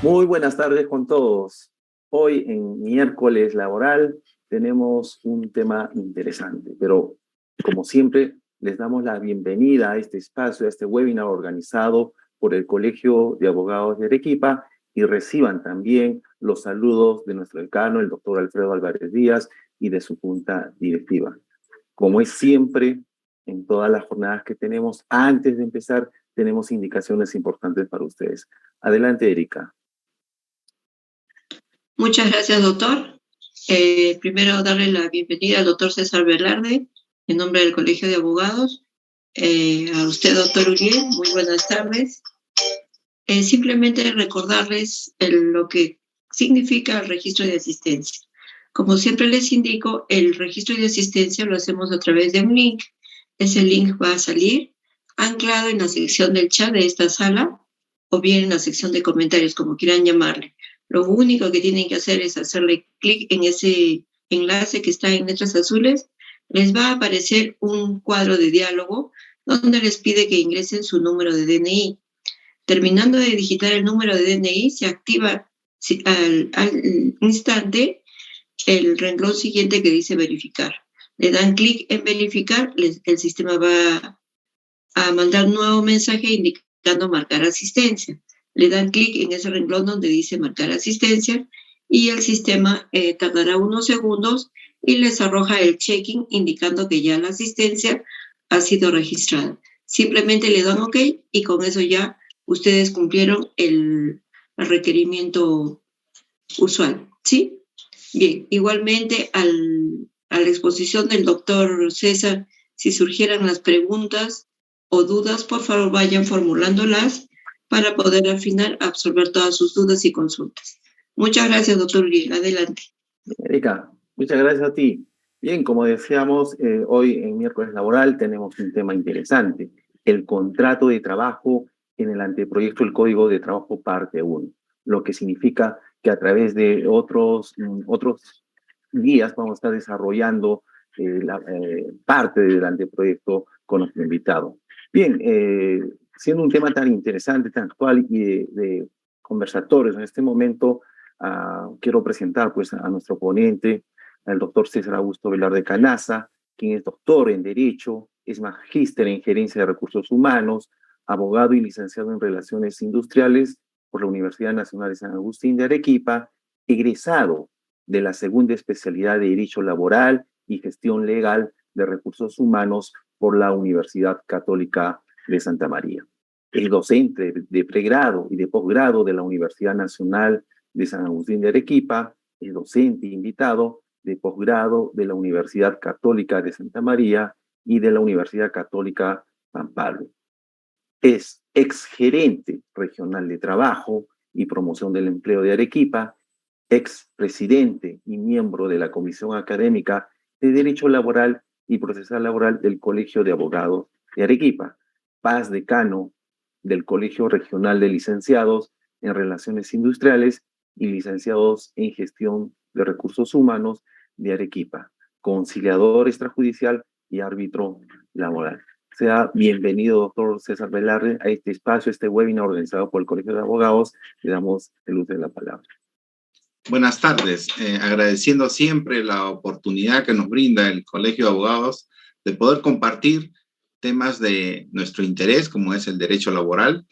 Muy buenas tardes con todos. Hoy en miércoles laboral tenemos un tema interesante, pero como siempre les damos la bienvenida a este espacio, a este webinar organizado por el Colegio de Abogados de Arequipa y reciban también los saludos de nuestro decano, el doctor Alfredo Álvarez Díaz, y de su junta directiva. Como es siempre, en todas las jornadas que tenemos, antes de empezar, tenemos indicaciones importantes para ustedes. Adelante, Erika. Muchas gracias, doctor. Primero, darle la bienvenida al doctor César Velarde, en nombre del Colegio de Abogados. A usted, doctor Uriel, muy buenas tardes. Simplemente recordarles lo que significa el registro de asistencia. Como siempre les indico, el registro de asistencia lo hacemos a través de un link. Ese link va a salir anclado en la sección del chat de esta sala o bien en la sección de comentarios, como quieran llamarle. Lo único que tienen que hacer es hacerle clic en ese enlace que está en letras azules. Les va a aparecer un cuadro de diálogo donde les pide que ingresen su número de DNI. Terminando de digitar el número de DNI, se activa al instante el renglón siguiente que dice verificar. Le dan clic en verificar, el sistema va a mandar un nuevo mensaje indicando marcar asistencia. Le dan clic en ese renglón donde dice marcar asistencia y el sistema tardará unos segundos y les arroja el check-in indicando que ya la asistencia ha sido registrada. Simplemente le dan OK y con eso ya ustedes cumplieron el requerimiento usual, ¿sí? Bien, igualmente a la exposición del doctor César, si surgieran las preguntas o dudas, por favor vayan formulándolas para poder al final absorber todas sus dudas y consultas. Muchas gracias, doctor Uriel. Adelante. Erika, muchas gracias a ti. Bien, como decíamos, hoy en miércoles laboral tenemos un tema interesante, el contrato de trabajo en el anteproyecto del Código de Trabajo parte 1, lo que significa que a través de otros días vamos a estar desarrollando parte del anteproyecto con nuestro invitado. Bien, siendo un tema tan interesante, tan actual y de conversatorios en este momento, quiero presentar pues, a nuestro ponente, al doctor César Augusto Velarde Canaza, quien es doctor en Derecho, es magíster en Gerencia de Recursos Humanos, abogado y licenciado en Relaciones Industriales por la Universidad Nacional de San Agustín de Arequipa, egresado de la segunda especialidad de Derecho Laboral y Gestión Legal de Recursos Humanos por la Universidad Católica de Santa María. Es docente de pregrado y de posgrado de la Universidad Nacional de San Agustín de Arequipa, es docente invitado de posgrado de la Universidad Católica de Santa María y de la Universidad Católica San Pablo. Es exgerente regional de trabajo y promoción del empleo de Arequipa, expresidente y miembro de la Comisión Académica de Derecho Laboral y Procesal Laboral del Colegio de Abogados de Arequipa, paz decano del Colegio Regional de Licenciados en Relaciones Industriales y licenciados en Gestión de Recursos Humanos de Arequipa, conciliador extrajudicial y árbitro laboral. Sea bienvenido, doctor César Velarde, a este espacio, este webinar organizado por el Colegio de Abogados. Le damos el uso de la palabra. Buenas tardes, agradeciendo siempre la oportunidad que nos brinda el Colegio de Abogados de poder compartir temas de nuestro interés, como es el derecho laboral.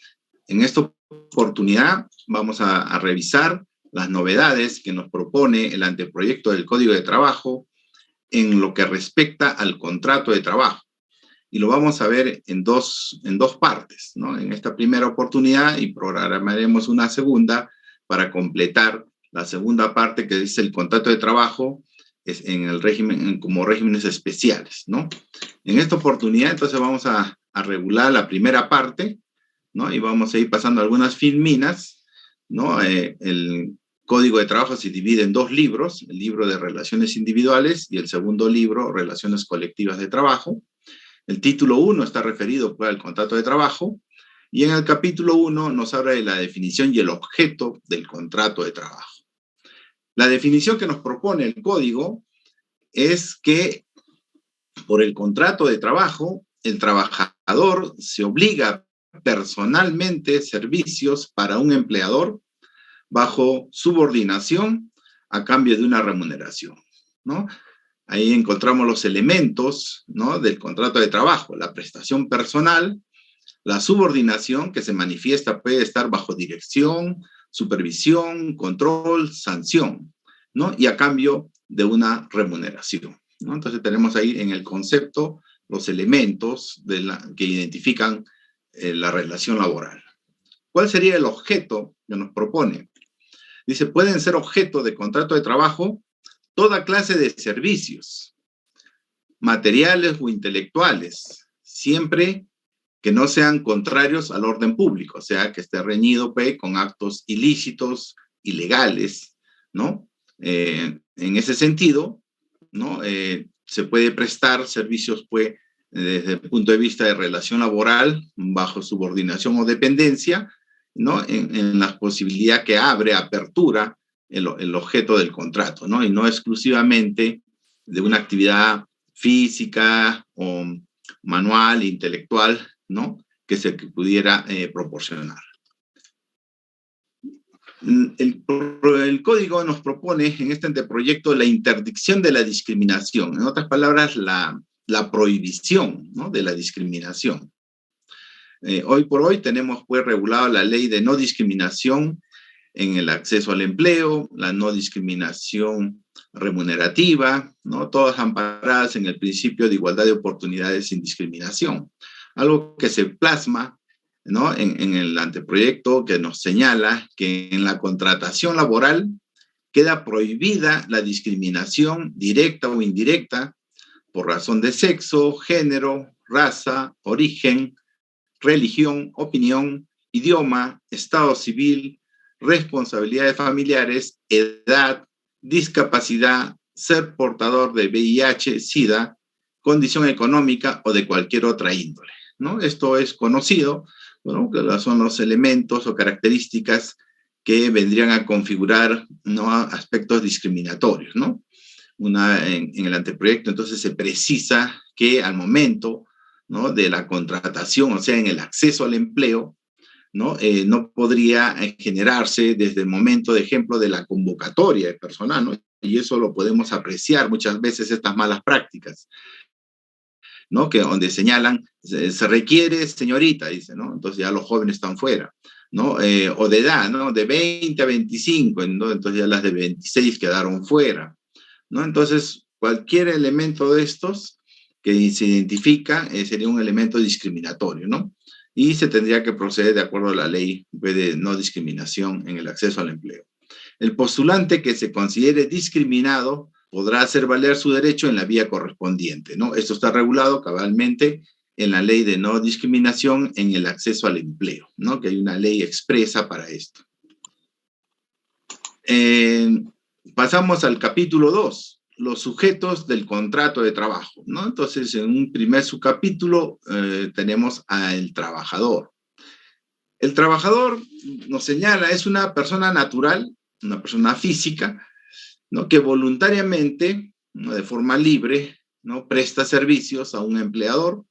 En esta oportunidad vamos a revisar las novedades que nos propone el anteproyecto del Código de Trabajo en lo que respecta al contrato de trabajo. Y lo vamos a ver en dos partes, ¿no? En esta primera oportunidad, y programaremos una segunda para completar la segunda parte, que dice el contrato de trabajo es en el régimen, como regímenes especiales, ¿no? En esta oportunidad, entonces, vamos a regular la primera parte, ¿no? Y vamos a ir pasando algunas filminas, ¿no? El Código de Trabajo se divide en dos libros, el libro de Relaciones Individuales y el segundo libro, Relaciones Colectivas de Trabajo. El título 1 está referido al contrato de trabajo y en el capítulo 1 nos habla de la definición y el objeto del contrato de trabajo. La definición que nos propone el código es que por el contrato de trabajo, el trabajador se obliga personalmente servicios para un empleador bajo subordinación a cambio de una remuneración, ¿no? Ahí encontramos los elementos, ¿no?, del contrato de trabajo: la prestación personal, la subordinación, que se manifiesta, puede estar bajo dirección, supervisión, control, sanción, ¿no?, y a cambio de una remuneración, ¿no? Entonces tenemos ahí en el concepto los elementos que identifican la relación laboral. ¿Cuál sería el objeto que nos propone? Dice, pueden ser objeto de contrato de trabajo toda clase de servicios, materiales o intelectuales, siempre que no sean contrarios al orden público, o sea, que esté reñido con actos ilícitos, ilegales, ¿no? En ese sentido, ¿no?, se puede prestar servicios, pues, desde el punto de vista de relación laboral, bajo subordinación o dependencia, ¿no?, en la posibilidad que abre, apertura, el objeto del contrato, ¿no?, y no exclusivamente de una actividad física o manual, intelectual, ¿no?, que se pudiera proporcionar. El código nos propone en este anteproyecto la interdicción de la discriminación, en otras palabras, la prohibición, ¿no?, de la discriminación. Hoy por hoy tenemos, pues, regulado la ley de no discriminación en el acceso al empleo, la no discriminación remunerativa, ¿no?, todas amparadas en el principio de igualdad de oportunidades sin discriminación. Algo que se plasma, ¿no?, en el anteproyecto, que nos señala que en la contratación laboral queda prohibida la discriminación directa o indirecta por razón de sexo, género, raza, origen, religión, opinión, idioma, estado civil, responsabilidades familiares, edad, discapacidad, ser portador de VIH, SIDA, condición económica o de cualquier otra índole, ¿no? Esto es conocido, ¿no?, que son los elementos o características que vendrían a configurar, ¿no?, aspectos discriminatorios, ¿no? En el anteproyecto, entonces, se precisa que al momento, ¿no?, de la contratación, o sea, en el acceso al empleo, ¿no?, no podría generarse desde el momento, de ejemplo, de la convocatoria de personal, ¿no? Y eso lo podemos apreciar muchas veces, estas malas prácticas, ¿no?, que donde señalan, se requiere señorita, dice, ¿no? Entonces ya los jóvenes están fuera, ¿no? O de edad, ¿no?, de 20 a 25, ¿no? Entonces ya las de 26 quedaron fuera, ¿no? Entonces, cualquier elemento de estos que se identifica sería un elemento discriminatorio, ¿no? Y se tendría que proceder de acuerdo a la ley de no discriminación en el acceso al empleo. El postulante que se considere discriminado podrá hacer valer su derecho en la vía correspondiente, ¿no? Esto está regulado cabalmente en la ley de no discriminación en el acceso al empleo, ¿no?, que hay una ley expresa para esto. Pasamos al capítulo 2, los sujetos del contrato de trabajo, ¿no? Entonces, en un primer subcapítulo tenemos al trabajador. El trabajador, nos señala, es una persona natural, una persona física, ¿no?, que voluntariamente, ¿no?, de forma libre, ¿no?, presta servicios a un empleador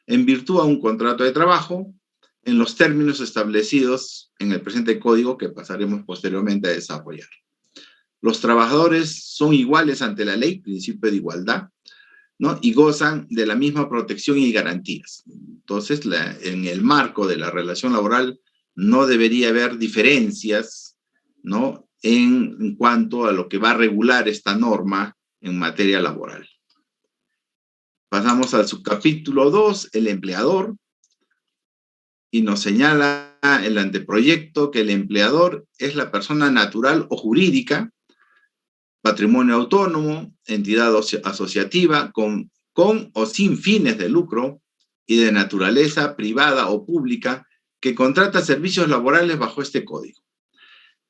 en virtud a un contrato de trabajo en los términos establecidos en el presente código, que pasaremos posteriormente a desarrollar. Los trabajadores son iguales ante la ley, principio de igualdad, ¿no?, y gozan de la misma protección y garantías. Entonces, en el marco de la relación laboral no debería haber diferencias, ¿no?, en cuanto a lo que va a regular esta norma en materia laboral. Pasamos al subcapítulo 2, el empleador, y nos señala el anteproyecto que el empleador es la persona natural o jurídica, patrimonio autónomo, entidad asociativa con o sin fines de lucro y de naturaleza privada o pública que contrata servicios laborales bajo este código,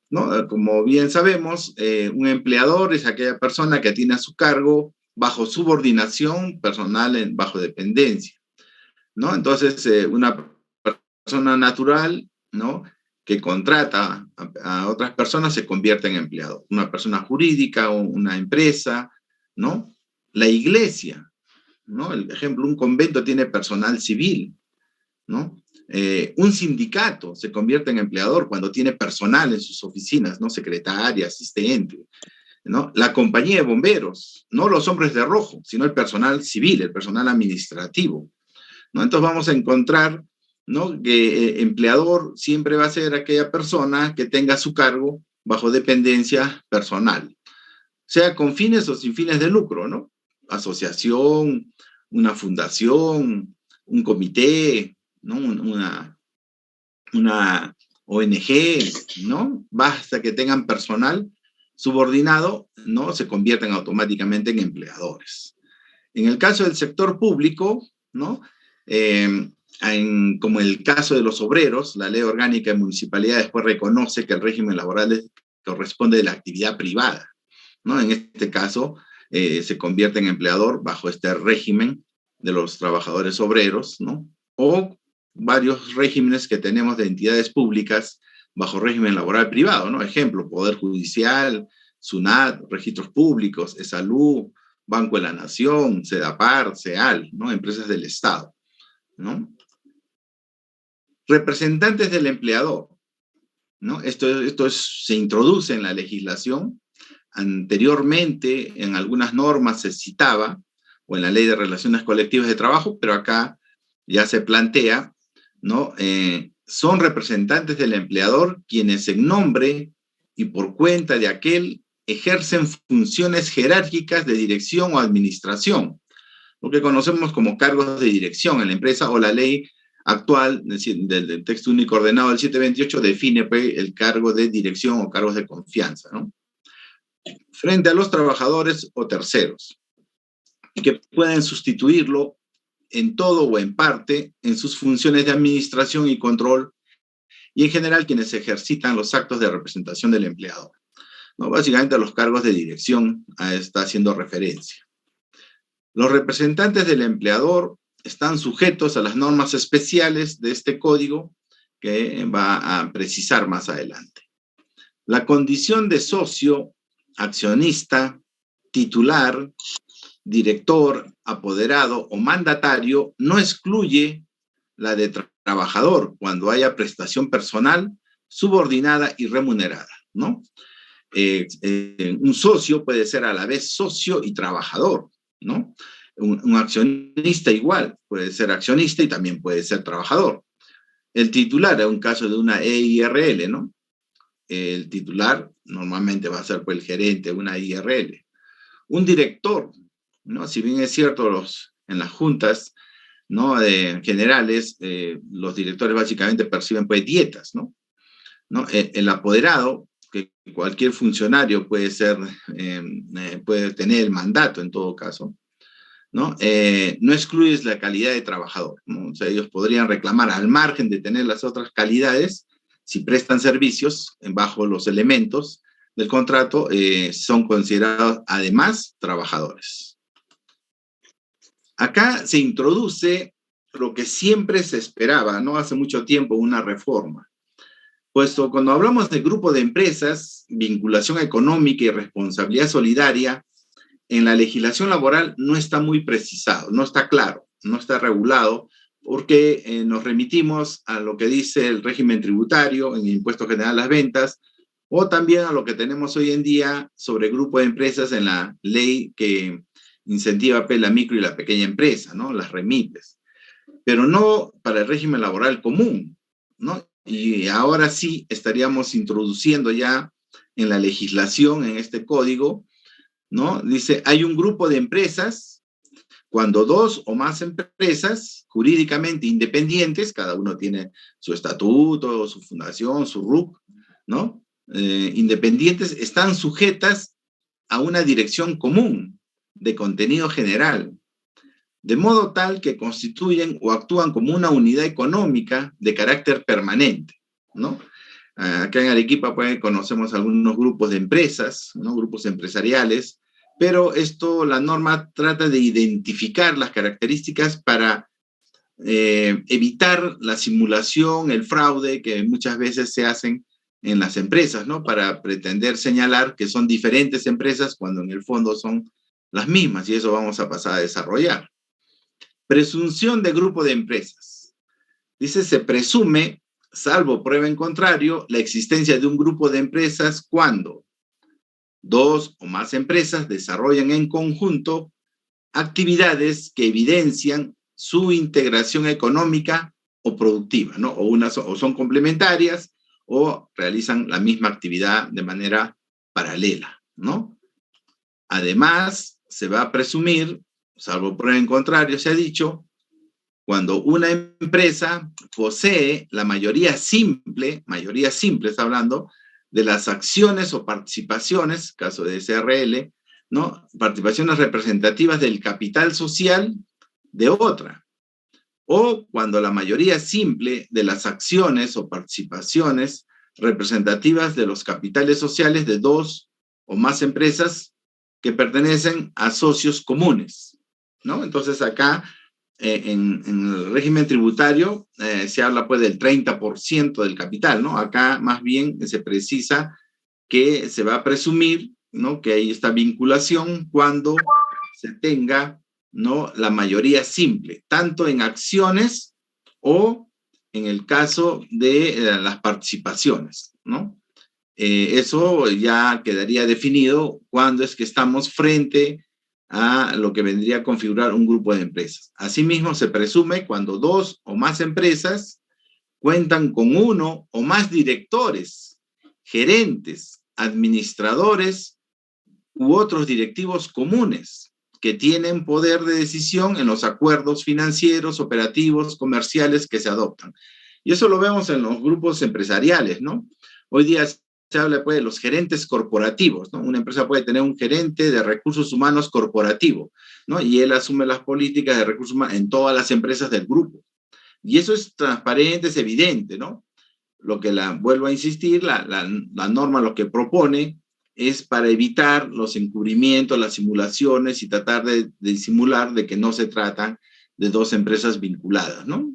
¿no? Como bien sabemos, un empleador es aquella persona que tiene a su cargo bajo subordinación personal bajo dependencia, ¿no? Entonces, una persona natural, ¿no?, que contrata a otras personas se convierte en empleado. Una persona jurídica o una empresa, ¿no? La iglesia, ¿no? El ejemplo, un convento tiene personal civil, ¿no? Un sindicato se convierte en empleador cuando tiene personal en sus oficinas, ¿no? Secretaria, asistente, ¿no? La compañía de bomberos, no los hombres de rojo, sino el personal civil, el personal administrativo, ¿no? Entonces vamos a encontrar, ¿no?, que empleador siempre va a ser aquella persona que tenga a su cargo bajo dependencia personal, sea con fines o sin fines de lucro, ¿no? Asociación, una fundación, un comité, ¿no? Una ONG, ¿no? Basta que tengan personal subordinado, ¿no? Se convierten automáticamente en empleadores. En el caso del sector público, ¿no? Como el caso de los obreros, la Ley Orgánica de Municipalidades después reconoce que el régimen laboral corresponde de la actividad privada, ¿no? En este caso, se convierte en empleador bajo este régimen de los trabajadores obreros, ¿no? O varios regímenes que tenemos de entidades públicas bajo régimen laboral privado, ¿no? Ejemplo, Poder Judicial, SUNAT, Registros Públicos, ESALU, Banco de la Nación, SEDAPAR, SEAL, ¿no? Empresas del Estado, ¿no? Representantes del empleador, ¿no? Se introduce en la legislación. Anteriormente, en algunas normas se citaba, o en la Ley de Relaciones Colectivas de Trabajo, pero acá ya se plantea, ¿no? Son representantes del empleador quienes en nombre y por cuenta de aquel ejercen funciones jerárquicas de dirección o administración, lo que conocemos como cargos de dirección en la empresa, o la ley actual del texto único ordenado del 728 define pues, el cargo de dirección o cargos de confianza, ¿no? Frente a los trabajadores o terceros, y que pueden sustituirlo en todo o en parte en sus funciones de administración y control, y en general quienes ejercitan los actos de representación del empleador, ¿no? Básicamente a los cargos de dirección está haciendo referencia. Los representantes del empleador están sujetos a las normas especiales de este código que va a precisar más adelante. La condición de socio, accionista, titular, director, apoderado o mandatario no excluye la de trabajador cuando haya prestación personal, subordinada y remunerada, ¿no? Un socio puede ser a la vez socio y trabajador, ¿no? Un accionista igual, puede ser accionista y también puede ser trabajador. El titular, en un caso de una EIRL, ¿no? El titular normalmente va a ser pues, el gerente de una IRL. Un director, ¿no? Si bien es cierto, en las juntas, ¿no? Generales, los directores básicamente perciben pues, dietas, ¿no? El apoderado, que cualquier funcionario puede tener el mandato en todo caso, ¿no? No excluyes la calidad de trabajador, ¿no? O sea, ellos podrían reclamar al margen de tener las otras calidades, si prestan servicios bajo los elementos del contrato, son considerados además trabajadores. Acá se introduce lo que siempre se esperaba, no hace mucho tiempo, una reforma. Puesto cuando hablamos de grupo de empresas, vinculación económica y responsabilidad solidaria, en la legislación laboral no está muy precisado, no está claro, no está regulado, porque nos remitimos a lo que dice el régimen tributario en el Impuesto General a las Ventas, o también a lo que tenemos hoy en día sobre grupo de empresas en la ley que incentiva la micro y la pequeña empresa, ¿no? Las REMIPES, pero no para el régimen laboral común, ¿no? Y ahora sí estaríamos introduciendo ya en la legislación, en este código, ¿no? Dice, hay un grupo de empresas cuando dos o más empresas jurídicamente independientes, cada uno tiene su estatuto, su fundación, su RUC, ¿no? Independientes, están sujetas a una dirección común de contenido general, de modo tal que constituyen o actúan como una unidad económica de carácter permanente, ¿no? Acá en Arequipa pues, conocemos algunos grupos de empresas, ¿no? Grupos empresariales, pero la norma trata de identificar las características para evitar la simulación, el fraude que muchas veces se hacen en las empresas, ¿no? Para pretender señalar que son diferentes empresas cuando en el fondo son las mismas, y eso vamos a pasar a desarrollar. Presunción de grupo de empresas. Dice, se presume, salvo prueba en contrario, la existencia de un grupo de empresas cuando dos o más empresas desarrollan en conjunto actividades que evidencian su integración económica o productiva, ¿no? O son complementarias o realizan la misma actividad de manera paralela, ¿no? Además, se va a presumir, salvo prueba en contrario, se ha dicho, cuando una empresa posee la mayoría simple, está hablando, de las acciones o participaciones, caso de SRL, ¿no? Participaciones representativas del capital social de otra. O cuando la mayoría simple de las acciones o participaciones representativas de los capitales sociales de dos o más empresas que pertenecen a socios comunes, ¿no? Entonces acá, en el régimen tributario, se habla pues del 30% del capital, ¿no? Acá más bien se precisa que se va a presumir, ¿no?, que hay esta vinculación cuando se tenga, ¿no?, la mayoría simple, tanto en acciones o en el caso de las participaciones, ¿no? Eso ya quedaría definido cuando es que estamos frente a lo que vendría a configurar un grupo de empresas. Asimismo, se presume cuando dos o más empresas cuentan con uno o más directores, gerentes, administradores u otros directivos comunes que tienen poder de decisión en los acuerdos financieros, operativos, comerciales que se adoptan. Y eso lo vemos en los grupos empresariales, ¿no? Hoy día se habla pues, de los gerentes corporativos, ¿no? Una empresa puede tener un gerente de recursos humanos corporativo, ¿no? Y él asume las políticas de recursos humanos en todas las empresas del grupo. Y eso es transparente, es evidente, ¿no? Lo que vuelvo a insistir, la norma lo que propone es para evitar los encubrimientos, las simulaciones y tratar de disimular de que no se tratan de dos empresas vinculadas, ¿no?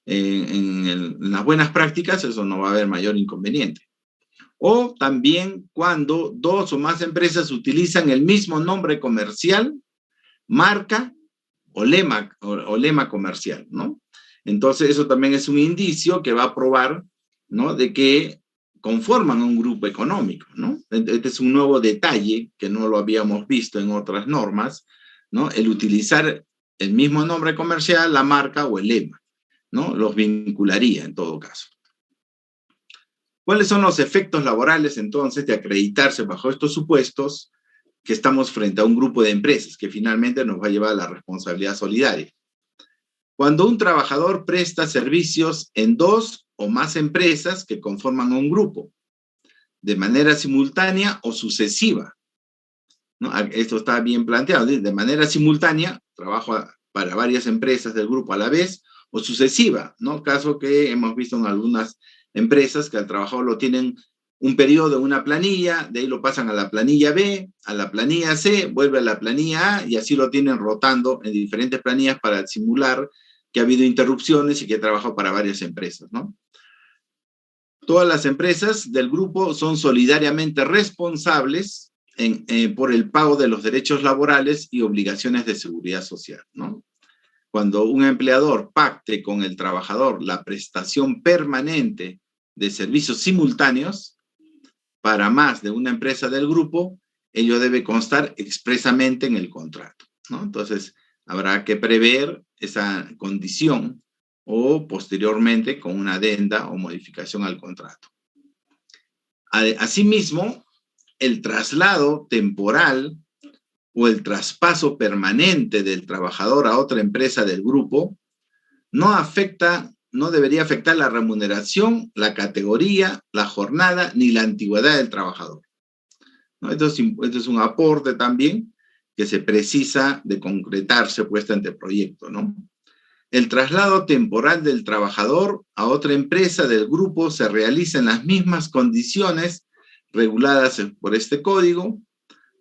En las buenas prácticas eso no va a haber mayor inconveniente. O también cuando dos o más empresas utilizan el mismo nombre comercial, marca o lema comercial, ¿no? Entonces eso también es un indicio que va a probar, ¿no?, de que conforman un grupo económico, ¿no? Este es un nuevo detalle que no lo habíamos visto en otras normas, ¿no? El utilizar el mismo nombre comercial, la marca o el lema, ¿no? Los vincularía en todo caso. ¿Cuáles son los efectos laborales entonces de acreditarse bajo estos supuestos que estamos frente a un grupo de empresas que finalmente nos va a llevar a la responsabilidad solidaria? Cuando un trabajador presta servicios en dos o más empresas que conforman un grupo, de manera simultánea o sucesiva, ¿no? Esto está bien planteado, de manera simultánea, trabajo para varias empresas del grupo a la vez, o sucesiva, ¿no? Caso que hemos visto en algunas empresas que al trabajador lo tienen un periodo, una planilla, de ahí lo pasan a la planilla B, a la planilla C, vuelve a la planilla A, y así lo tienen rotando en diferentes planillas para simular que ha habido interrupciones y que ha trabajado para varias empresas, ¿no? Todas las empresas del grupo son solidariamente responsables por el pago de los derechos laborales y obligaciones de seguridad social, ¿no? Cuando un empleador pacte con el trabajador la prestación permanente de servicios simultáneos para más de una empresa del grupo, ello debe constar expresamente en el contrato, ¿no? Entonces, habrá que prever esa condición o posteriormente con una adenda o modificación al contrato. Asimismo, el traslado temporal o el traspaso permanente del trabajador a otra empresa del grupo no debería afectar la remuneración, la categoría, la jornada ni la antigüedad del trabajador, ¿no? Esto es un aporte también que se precisa de concretarse puesta ante el proyecto, ¿no? El traslado temporal del trabajador a otra empresa del grupo se realiza en las mismas condiciones reguladas por este código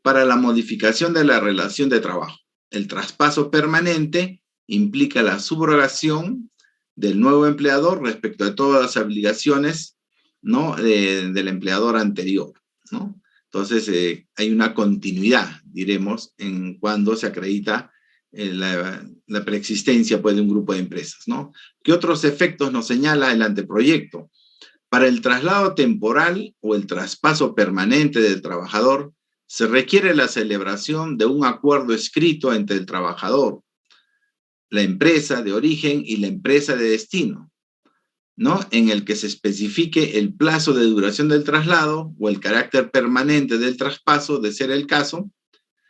para la modificación de la relación de trabajo. El traspaso permanente implica la subrogación del nuevo empleador respecto a todas las obligaciones, ¿no?, del empleador anterior, ¿no? Entonces, hay una continuidad, diremos, en cuando se acredita la preexistencia pues, de un grupo de empresas, ¿no? ¿Qué otros efectos nos señala el anteproyecto? Para el traslado temporal o el traspaso permanente del trabajador, se requiere la celebración de un acuerdo escrito entre el trabajador, la empresa de origen y la empresa de destino, ¿no? En el que se especifique el plazo de duración del traslado o el carácter permanente del traspaso, de ser el caso,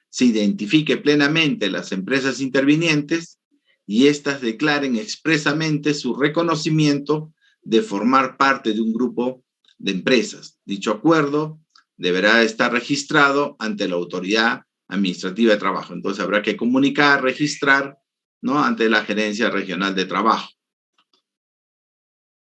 se identifique plenamente las empresas intervinientes y éstas declaren expresamente su reconocimiento de formar parte de un grupo de empresas. Dicho acuerdo deberá estar registrado ante la autoridad administrativa de trabajo. Entonces habrá que comunicar, registrar, ¿no? Ante la Gerencia Regional de Trabajo.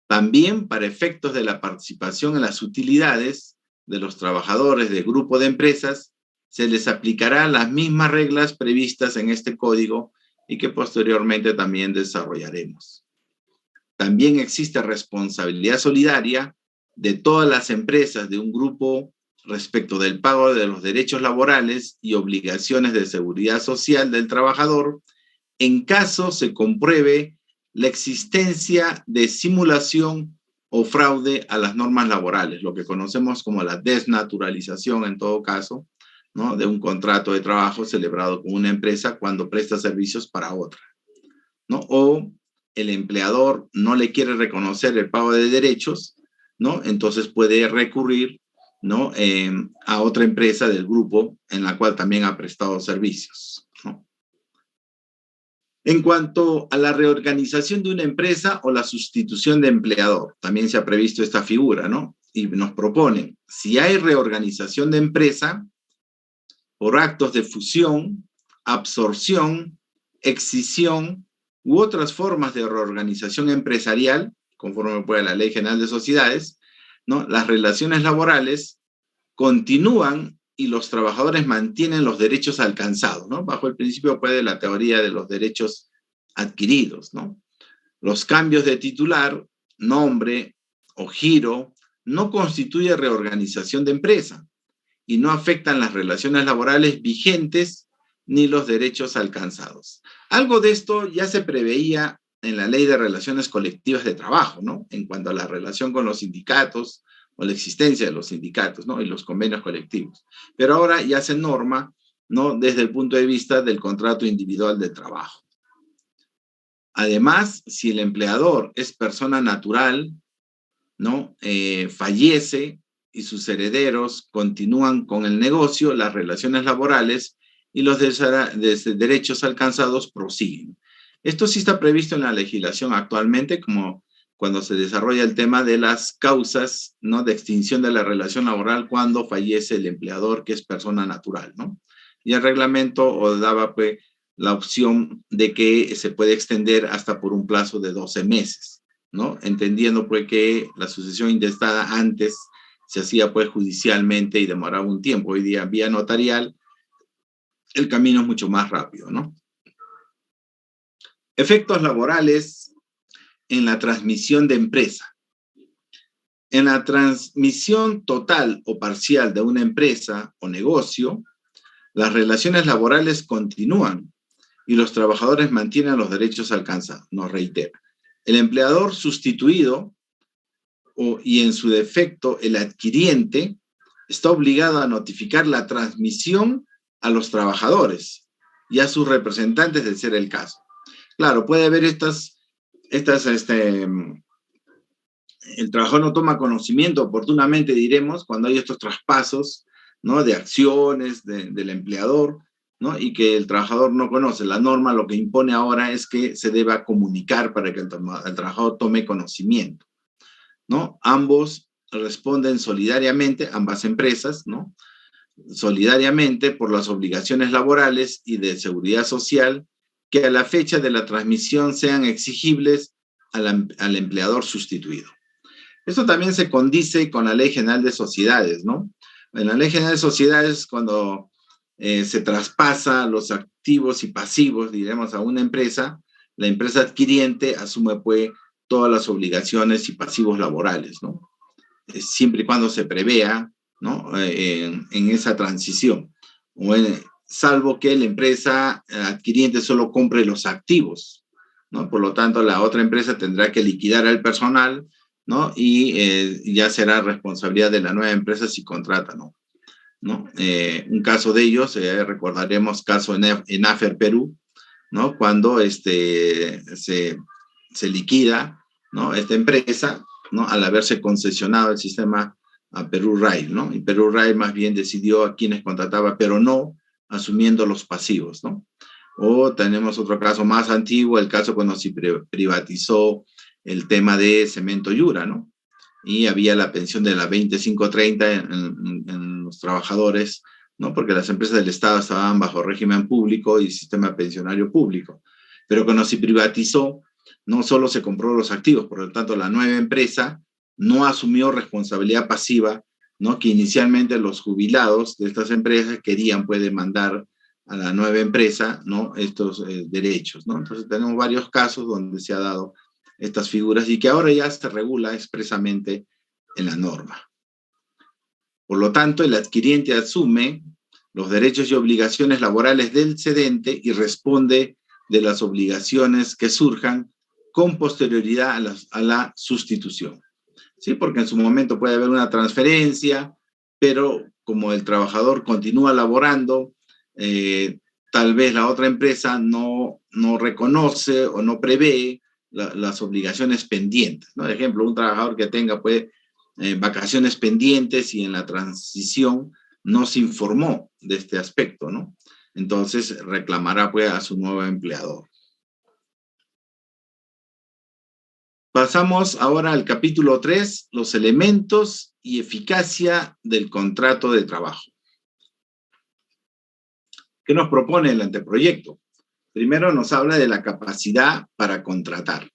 También para efectos de la participación en las utilidades de los trabajadores del grupo de empresas, se les aplicará las mismas reglas previstas en este código y que posteriormente también desarrollaremos. También existe responsabilidad solidaria de todas las empresas de un grupo respecto del pago de los derechos laborales y obligaciones de seguridad social del trabajador en caso se compruebe la existencia de simulación o fraude a las normas laborales, lo que conocemos como la desnaturalización en todo caso, ¿no? De un contrato de trabajo celebrado con una empresa cuando presta servicios para otra, ¿no? O el empleador no le quiere reconocer el pago de derechos, ¿no? Entonces puede recurrir, ¿no? A otra empresa del grupo en la cual también ha prestado servicios, ¿no? En cuanto a la reorganización de una empresa o la sustitución de empleador, también se ha previsto esta figura, ¿no? Y nos proponen, si hay reorganización de empresa por actos de fusión, absorción, excisión u otras formas de reorganización empresarial, conforme puede la Ley General de Sociedades, ¿no? Las relaciones laborales continúan y los trabajadores mantienen los derechos alcanzados, ¿no? Bajo el principio pues, de la teoría de los derechos adquiridos, ¿no? Los cambios de titular, nombre o giro no constituye reorganización de empresa y no afectan las relaciones laborales vigentes ni los derechos alcanzados. Algo de esto ya se preveía en la Ley de Relaciones Colectivas de Trabajo, ¿no? En cuanto a la relación con los sindicatos, o la existencia de los sindicatos, ¿no? Y los convenios colectivos. Pero ahora ya se norma, ¿no? Desde el punto de vista del contrato individual de trabajo. Además, si el empleador es persona natural, ¿no? Fallece y sus herederos continúan con el negocio, las relaciones laborales y los derechos alcanzados prosiguen. Esto sí está previsto en la legislación actualmente, como cuando se desarrolla el tema de las causas, ¿no? De extinción de la relación laboral cuando fallece el empleador, que es persona natural, ¿no? Y el reglamento daba pues, la opción de que se puede extender hasta por un plazo de 12 meses, ¿no? Entendiendo pues, que la sucesión intestada antes se hacía pues, judicialmente y demoraba un tiempo. Hoy día, vía notarial, el camino es mucho más rápido, ¿no? Efectos laborales en la transmisión de empresa. En la transmisión total o parcial de una empresa o negocio, las relaciones laborales continúan y los trabajadores mantienen los derechos alcanzados. Nos reitera. El empleador sustituido y en su defecto el adquiriente está obligado a notificar la transmisión a los trabajadores y a sus representantes de ser el caso. Claro, puede haber el trabajador no toma conocimiento oportunamente, diremos, cuando hay estos traspasos, ¿no? De acciones del empleador, ¿no? Y que el trabajador no conoce. La norma lo que impone ahora es que se deba comunicar para que el trabajador tome conocimiento, ¿no? Ambos responden solidariamente, ambas empresas, ¿no? Solidariamente por las obligaciones laborales y de seguridad social que a la fecha de la transmisión sean exigibles al empleador sustituido. Esto también se condice con la Ley General de Sociedades, ¿no? En la Ley General de Sociedades, cuando se traspasa los activos y pasivos, diremos, a una empresa, la empresa adquiriente asume, pues, todas las obligaciones y pasivos laborales, ¿no? Siempre y cuando se prevea, ¿no? En esa transición. salvo que la empresa adquiriente solo compre los activos, ¿no? Por lo tanto, la otra empresa tendrá que liquidar al personal, ¿no? Y ya será responsabilidad de la nueva empresa si contrata, ¿no? Un caso de ellos, recordaremos caso en AFER Perú, ¿no? Cuando se liquida, ¿no? Esta empresa, ¿no? Al haberse concesionado el sistema a Perú Rail, ¿no? Y Perú Rail más bien decidió a quienes contrataba, pero no asumiendo los pasivos, ¿no? O tenemos otro caso más antiguo, el caso cuando se privatizó el tema de Cemento Yura, ¿no? Y había la pensión de la 2530 en los trabajadores, ¿no? Porque las empresas del Estado estaban bajo régimen público y sistema pensionario público. Pero cuando se privatizó, no solo se compró los activos, por lo tanto la nueva empresa no asumió responsabilidad pasiva, ¿no? Que inicialmente los jubilados de estas empresas querían, pues, demandar a la nueva empresa, ¿no? Estos derechos, ¿no? Entonces tenemos varios casos donde se ha dado estas figuras y que ahora ya se regula expresamente en la norma. Por lo tanto, el adquiriente asume los derechos y obligaciones laborales del cedente y responde de las obligaciones que surjan con posterioridad a la sustitución. ¿Sí? Porque en su momento puede haber una transferencia, pero como el trabajador continúa laborando, tal vez la otra empresa no reconoce o no prevé las obligaciones pendientes, ¿no? Por ejemplo, un trabajador que tenga, pues, vacaciones pendientes y en la transición no se informó de este aspecto, ¿no? Entonces reclamará, pues, a su nuevo empleador. Pasamos ahora al capítulo 3, los elementos y eficacia del contrato de trabajo. ¿Qué nos propone el anteproyecto? Primero nos habla de la capacidad para contratar.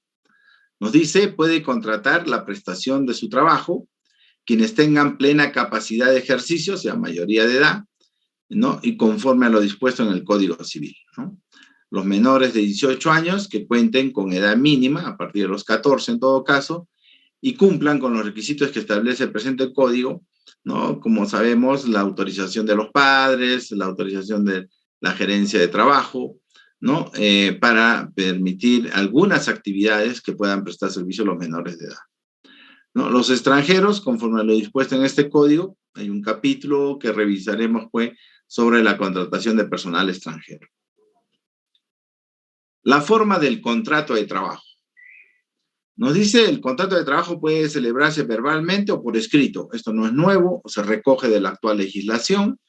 Nos dice, puede contratar la prestación de su trabajo quienes tengan plena capacidad de ejercicio, o sea, mayoría de edad, ¿no? Y conforme a lo dispuesto en el Código Civil, ¿no? Los menores de 18 años que cuenten con edad mínima, a partir de los 14 en todo caso, y cumplan con los requisitos que establece el presente código, ¿no? Como sabemos, la autorización de los padres, la autorización de la gerencia de trabajo, ¿no? Para permitir algunas actividades que puedan prestar servicio a los menores de edad, ¿no? Los extranjeros, conforme a lo dispuesto en este código, hay un capítulo que revisaremos, pues, sobre la contratación de personal extranjero. La forma del contrato de trabajo. Nos dice, el contrato de trabajo puede celebrarse verbalmente o por escrito. Esto no es nuevo, se recoge de la actual legislación.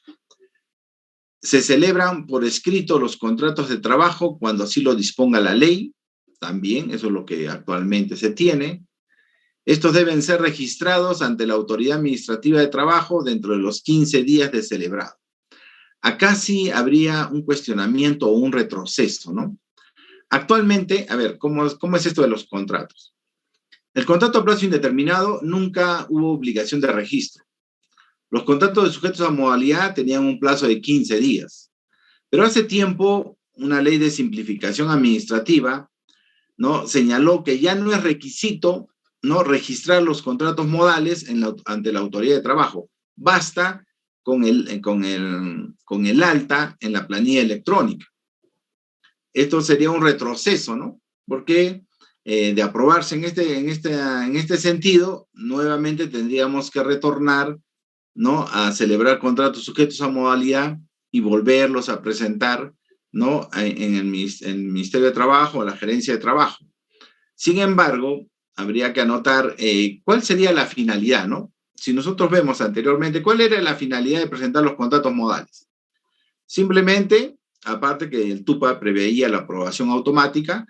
Se celebran por escrito los contratos de trabajo cuando así lo disponga la ley. También, eso es lo que actualmente se tiene. Estos deben ser registrados ante la autoridad administrativa de trabajo dentro de los 15 días de celebrado. Acá sí habría un cuestionamiento o un retroceso, ¿no? Actualmente, a ver, ¿cómo es esto de los contratos? El contrato a plazo indeterminado nunca hubo obligación de registro. Los contratos de sujetos a modalidad tenían un plazo de 15 días. Pero hace tiempo, una ley de simplificación administrativa, ¿no?, señaló que ya no es requisito, ¿no?, registrar los contratos modales ante la autoridad de trabajo. Basta con el alta en la planilla electrónica. Esto sería un retroceso, ¿no? Porque de aprobarse en este sentido, nuevamente tendríamos que retornar, ¿no?, a celebrar contratos sujetos a modalidad y volverlos a presentar, ¿no?, en el Ministerio de Trabajo o la Gerencia de Trabajo. Sin embargo, habría que anotar cuál sería la finalidad, ¿no? Si nosotros vemos anteriormente, ¿cuál era la finalidad de presentar los contratos modales? Simplemente, aparte que el TUPA preveía la aprobación automática,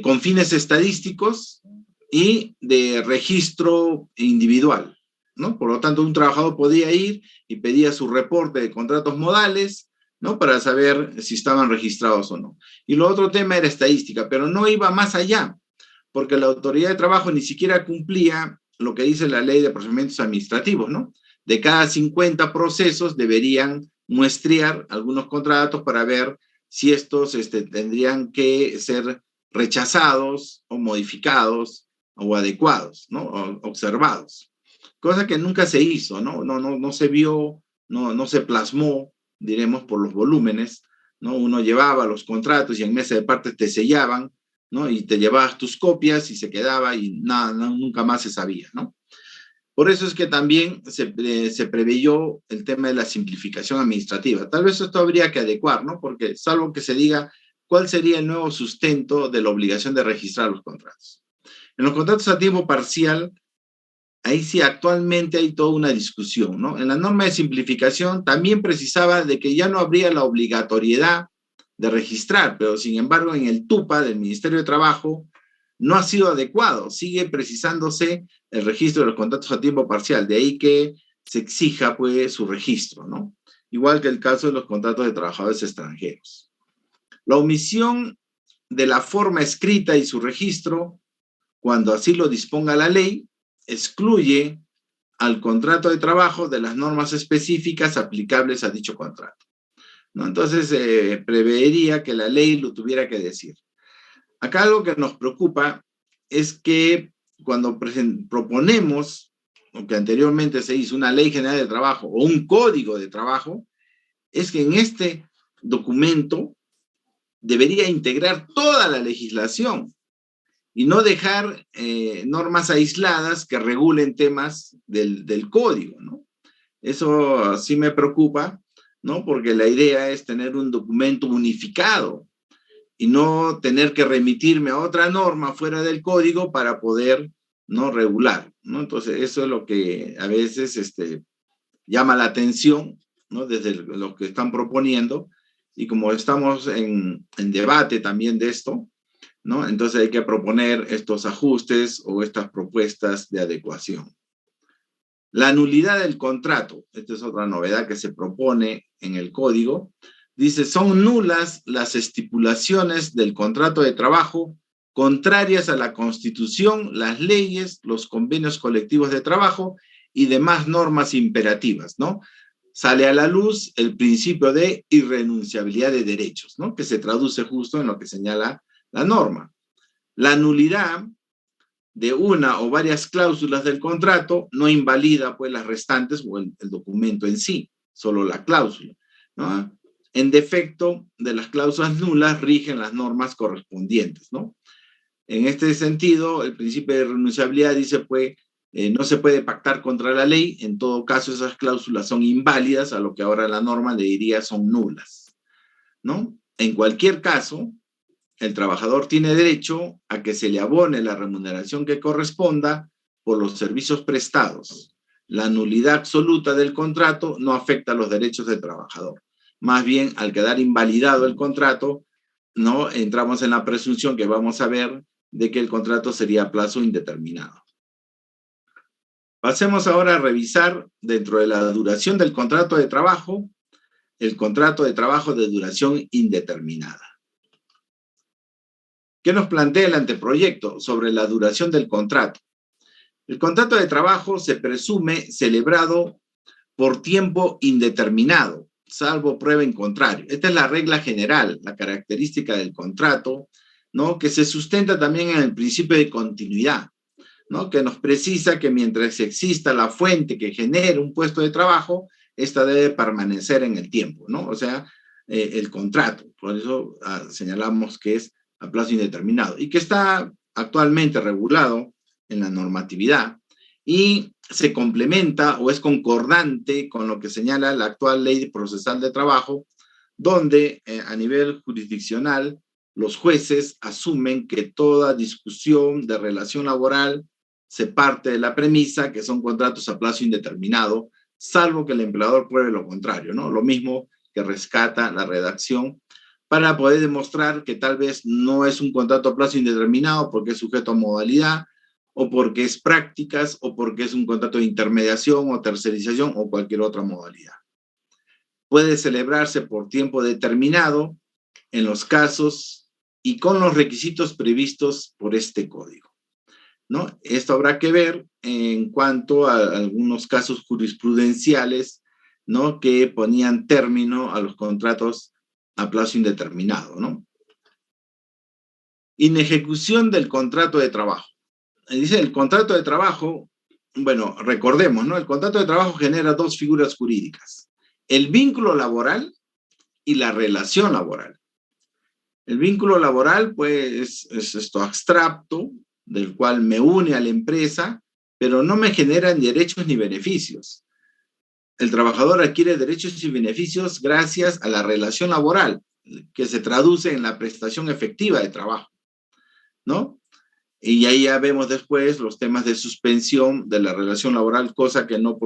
con fines estadísticos y de registro individual, ¿no? Por lo tanto, un trabajador podía ir y pedía su reporte de contratos modales, ¿no?, para saber si estaban registrados o no. Y lo otro tema era estadística, pero no iba más allá, porque la autoridad de trabajo ni siquiera cumplía lo que dice la ley de procedimientos administrativos, ¿no? De cada 50 procesos deberían muestrear algunos contratos para ver si estos tendrían que ser rechazados o modificados o adecuados, ¿no?, o observados. Cosa que nunca se hizo, ¿no? No se vio, no se plasmó, diremos, por los volúmenes, ¿no? Uno llevaba los contratos y en mesa de partes te sellaban, ¿no? Y te llevabas tus copias y se quedaba y nada, nunca más se sabía, ¿no? Por eso es que también se preveyó el tema de la simplificación administrativa. Tal vez esto habría que adecuar, ¿no? Porque salvo que se diga cuál sería el nuevo sustento de la obligación de registrar los contratos. En los contratos a tiempo parcial, ahí sí actualmente hay toda una discusión, ¿no? En la norma de simplificación también precisaba de que ya no habría la obligatoriedad de registrar, pero sin embargo en el TUPA del Ministerio de Trabajo no ha sido adecuado, sigue precisándose el registro de los contratos a tiempo parcial, de ahí que se exija pues su registro, ¿no? Igual que el caso de los contratos de trabajadores extranjeros. La omisión de la forma escrita y su registro, cuando así lo disponga la ley, excluye al contrato de trabajo de las normas específicas aplicables a dicho contrato, ¿no? Entonces, preveería que la ley lo tuviera que decir. Acá algo que nos preocupa es que cuando proponemos, lo que anteriormente se hizo, una ley general de trabajo o un código de trabajo, es que en este documento debería integrar toda la legislación y no dejar normas aisladas que regulen temas del código, ¿no? Eso sí me preocupa, ¿no? Porque la idea es tener un documento unificado y no tener que remitirme a otra norma fuera del código para poder, ¿no?, regular, ¿no? Entonces, eso es lo que a veces llama la atención, ¿no?, desde lo que están proponiendo, y como estamos en debate también de esto, ¿no?, entonces hay que proponer estos ajustes o estas propuestas de adecuación. La nulidad del contrato, esta es otra novedad que se propone en el código. Dice, son nulas las estipulaciones del contrato de trabajo contrarias a la Constitución, las leyes, los convenios colectivos de trabajo y demás normas imperativas, ¿no? Sale a la luz el principio de irrenunciabilidad de derechos, ¿no? Que se traduce justo en lo que señala la norma. La nulidad de una o varias cláusulas del contrato no invalida pues las restantes o el documento en sí, solo la cláusula, ¿no? En defecto de las cláusulas nulas rigen las normas correspondientes, ¿no? En este sentido, el principio de renunciabilidad dice, pues, no se puede pactar contra la ley, en todo caso esas cláusulas son inválidas, a lo que ahora la norma le diría son nulas, ¿no? En cualquier caso, el trabajador tiene derecho a que se le abone la remuneración que corresponda por los servicios prestados. La nulidad absoluta del contrato no afecta a los derechos del trabajador. Más bien, al quedar invalidado el contrato, ¿no?, entramos en la presunción que vamos a ver de que el contrato sería a plazo indeterminado. Pasemos ahora a revisar, dentro de la duración del contrato de trabajo, el contrato de trabajo de duración indeterminada. ¿Qué nos plantea el anteproyecto sobre la duración del contrato? El contrato de trabajo se presume celebrado por tiempo indeterminado, salvo prueba en contrario. Esta es la regla general, la característica del contrato, ¿no?, que se sustenta también en el principio de continuidad, ¿no?, que nos precisa que mientras exista la fuente que genere un puesto de trabajo, esta debe permanecer en el tiempo, ¿no? O sea, el contrato. Por eso señalamos que es a plazo indeterminado y que está actualmente regulado en la normatividad y se complementa o es concordante con lo que señala la actual Ley Procesal de Trabajo, donde a nivel jurisdiccional los jueces asumen que toda discusión de relación laboral se parte de la premisa que son contratos a plazo indeterminado, salvo que el empleador pruebe lo contrario, ¿no? Lo mismo que rescata la redacción para poder demostrar que tal vez no es un contrato a plazo indeterminado porque es sujeto a modalidad, o porque es prácticas, o porque es un contrato de intermediación o tercerización o cualquier otra modalidad. Puede celebrarse por tiempo determinado en los casos y con los requisitos previstos por este código, ¿no? Esto habrá que ver en cuanto a algunos casos jurisprudenciales, ¿no?, que ponían término a los contratos a plazo indeterminado, ¿no? Inejecución del contrato de trabajo. Dice el contrato de trabajo, bueno, recordemos, ¿no? El contrato de trabajo genera dos figuras jurídicas, el vínculo laboral y la relación laboral. El vínculo laboral, pues, es esto abstracto, del cual me une a la empresa, pero no me generan derechos ni beneficios. El trabajador adquiere derechos y beneficios gracias a la relación laboral, que se traduce en la prestación efectiva de trabajo, ¿no? Y ahí ya vemos después los temas de suspensión de la relación laboral, cosa que no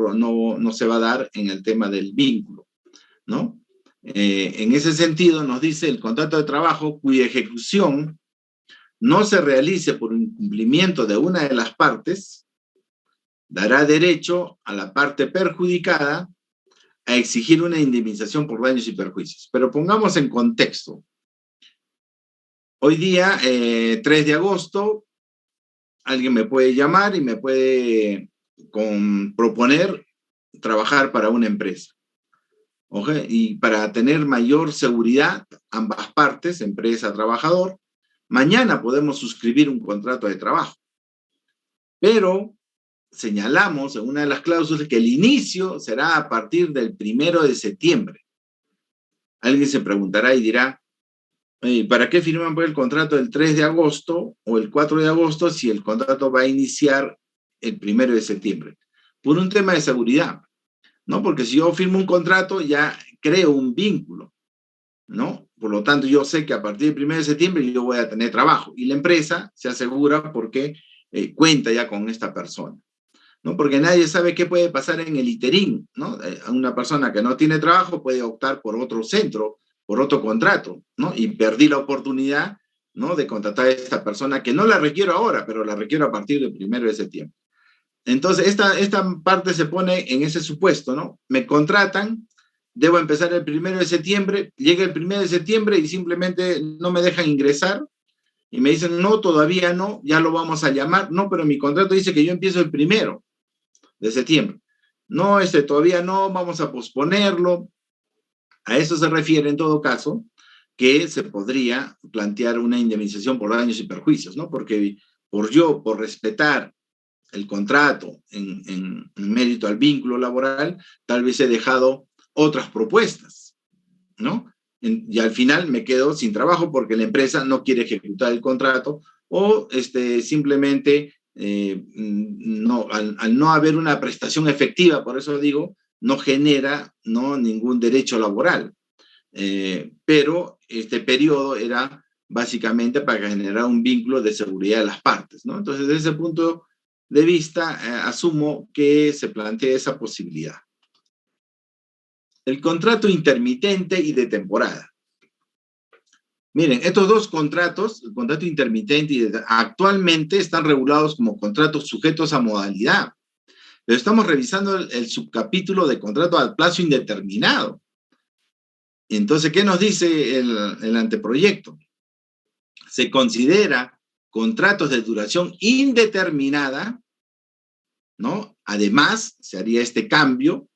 se va a dar en el tema del vínculo, ¿no? En ese sentido, nos dice el contrato de trabajo cuya ejecución no se realice por incumplimiento de una de las partes, dará derecho a la parte perjudicada a exigir una indemnización por daños y perjuicios. Pero pongamos en contexto. Hoy día, 3 de agosto, alguien me puede llamar y me puede proponer trabajar para una empresa. ¿Okay? Y para tener mayor seguridad, ambas partes, empresa, trabajador, mañana podemos suscribir un contrato de trabajo. Pero señalamos en una de las cláusulas que el inicio será a partir del 1 de septiembre. Alguien se preguntará y dirá, ¿para qué firman pues el contrato el 3 de agosto o el 4 de agosto si el contrato va a iniciar el 1 de septiembre? Por un tema de seguridad, ¿no? Porque si yo firmo un contrato, ya creo un vínculo, ¿no? Por lo tanto, yo sé que a partir del 1 de septiembre yo voy a tener trabajo y la empresa se asegura porque cuenta ya con esta persona, ¿no? Porque nadie sabe qué puede pasar en el interín, ¿no? Una persona que no tiene trabajo puede optar por otro centro, por otro contrato, ¿no? Y perdí la oportunidad, ¿no? De contratar a esta persona que no la requiero ahora, pero la requiero a partir del 1 de septiembre. Entonces, esta parte se pone en ese supuesto, ¿no? Me contratan, debo empezar el 1 de septiembre, llega el 1 de septiembre y simplemente no me dejan ingresar y me dicen, no, todavía no, ya lo vamos a llamar. No, pero mi contrato dice que yo empiezo el 1 de septiembre. No, todavía no, vamos a posponerlo. A eso se refiere, en todo caso, que se podría plantear una indemnización por daños y perjuicios, ¿no? Porque por respetar el contrato en mérito al vínculo laboral, tal vez he dejado otras propuestas, ¿no? Y al final me quedo sin trabajo porque la empresa no quiere ejecutar el contrato o simplemente al no haber una prestación efectiva, por eso digo, no genera, ¿no?, ningún derecho laboral. Pero este periodo era básicamente para generar un vínculo de seguridad de las partes, ¿no? Entonces, desde ese punto de vista, asumo que se plantea esa posibilidad. El contrato intermitente y de temporada. Miren, estos dos contratos, el contrato intermitente actualmente están regulados como contratos sujetos a modalidad. Pero estamos revisando el subcapítulo de contrato al plazo indeterminado. Entonces, ¿qué nos dice el anteproyecto? Se considera contratos de duración indeterminada, ¿no? Además, se haría este cambio,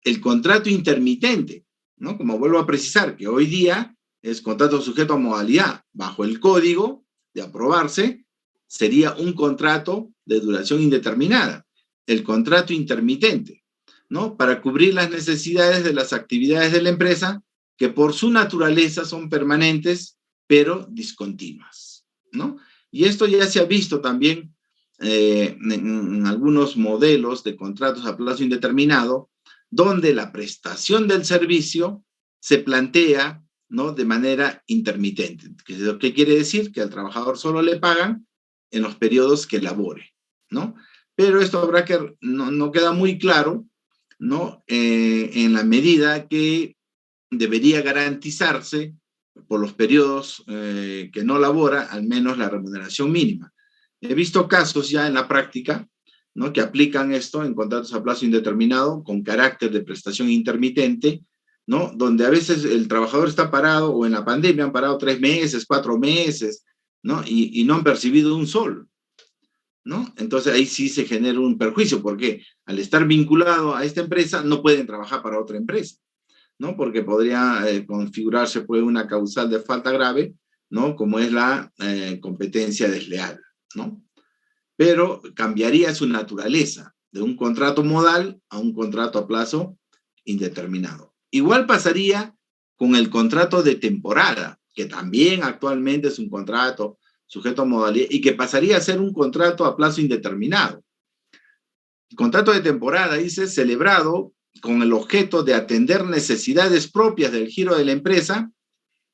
el contrato intermitente, ¿no? Como vuelvo a precisar, que hoy día es contrato sujeto a modalidad. Bajo el código de aprobarse, sería un contrato de duración indeterminada. El contrato intermitente, ¿no? Para cubrir las necesidades de las actividades de la empresa, que por su naturaleza son permanentes, pero discontinuas, ¿no? Y esto ya se ha visto también en algunos modelos de contratos a plazo indeterminado, donde la prestación del servicio se plantea, ¿no?, de manera intermitente. ¿Qué quiere decir? Que al trabajador solo le pagan en los periodos que labore, ¿no? Pero esto habrá que, no queda muy claro, ¿no? En la medida que debería garantizarse por los periodos que no labora, al menos la remuneración mínima. He visto casos ya en la práctica, ¿no?, que aplican esto en contratos a plazo indeterminado con carácter de prestación intermitente, ¿no?, donde a veces el trabajador está parado, o en la pandemia han parado 3 meses, 4 meses, ¿no?, y no han percibido un sol, ¿no? Entonces ahí sí se genera un perjuicio, porque al estar vinculado a esta empresa no pueden trabajar para otra empresa, ¿no? Porque podría configurarse pues una causal de falta grave, ¿no?, como es la competencia desleal, ¿no? Pero cambiaría su naturaleza de un contrato modal a un contrato a plazo indeterminado. Igual pasaría con el contrato de temporada, que también actualmente es un contrato sujeto a modalidad y que pasaría a ser un contrato a plazo indeterminado. El contrato de temporada, dice, celebrado con el objeto de atender necesidades propias del giro de la empresa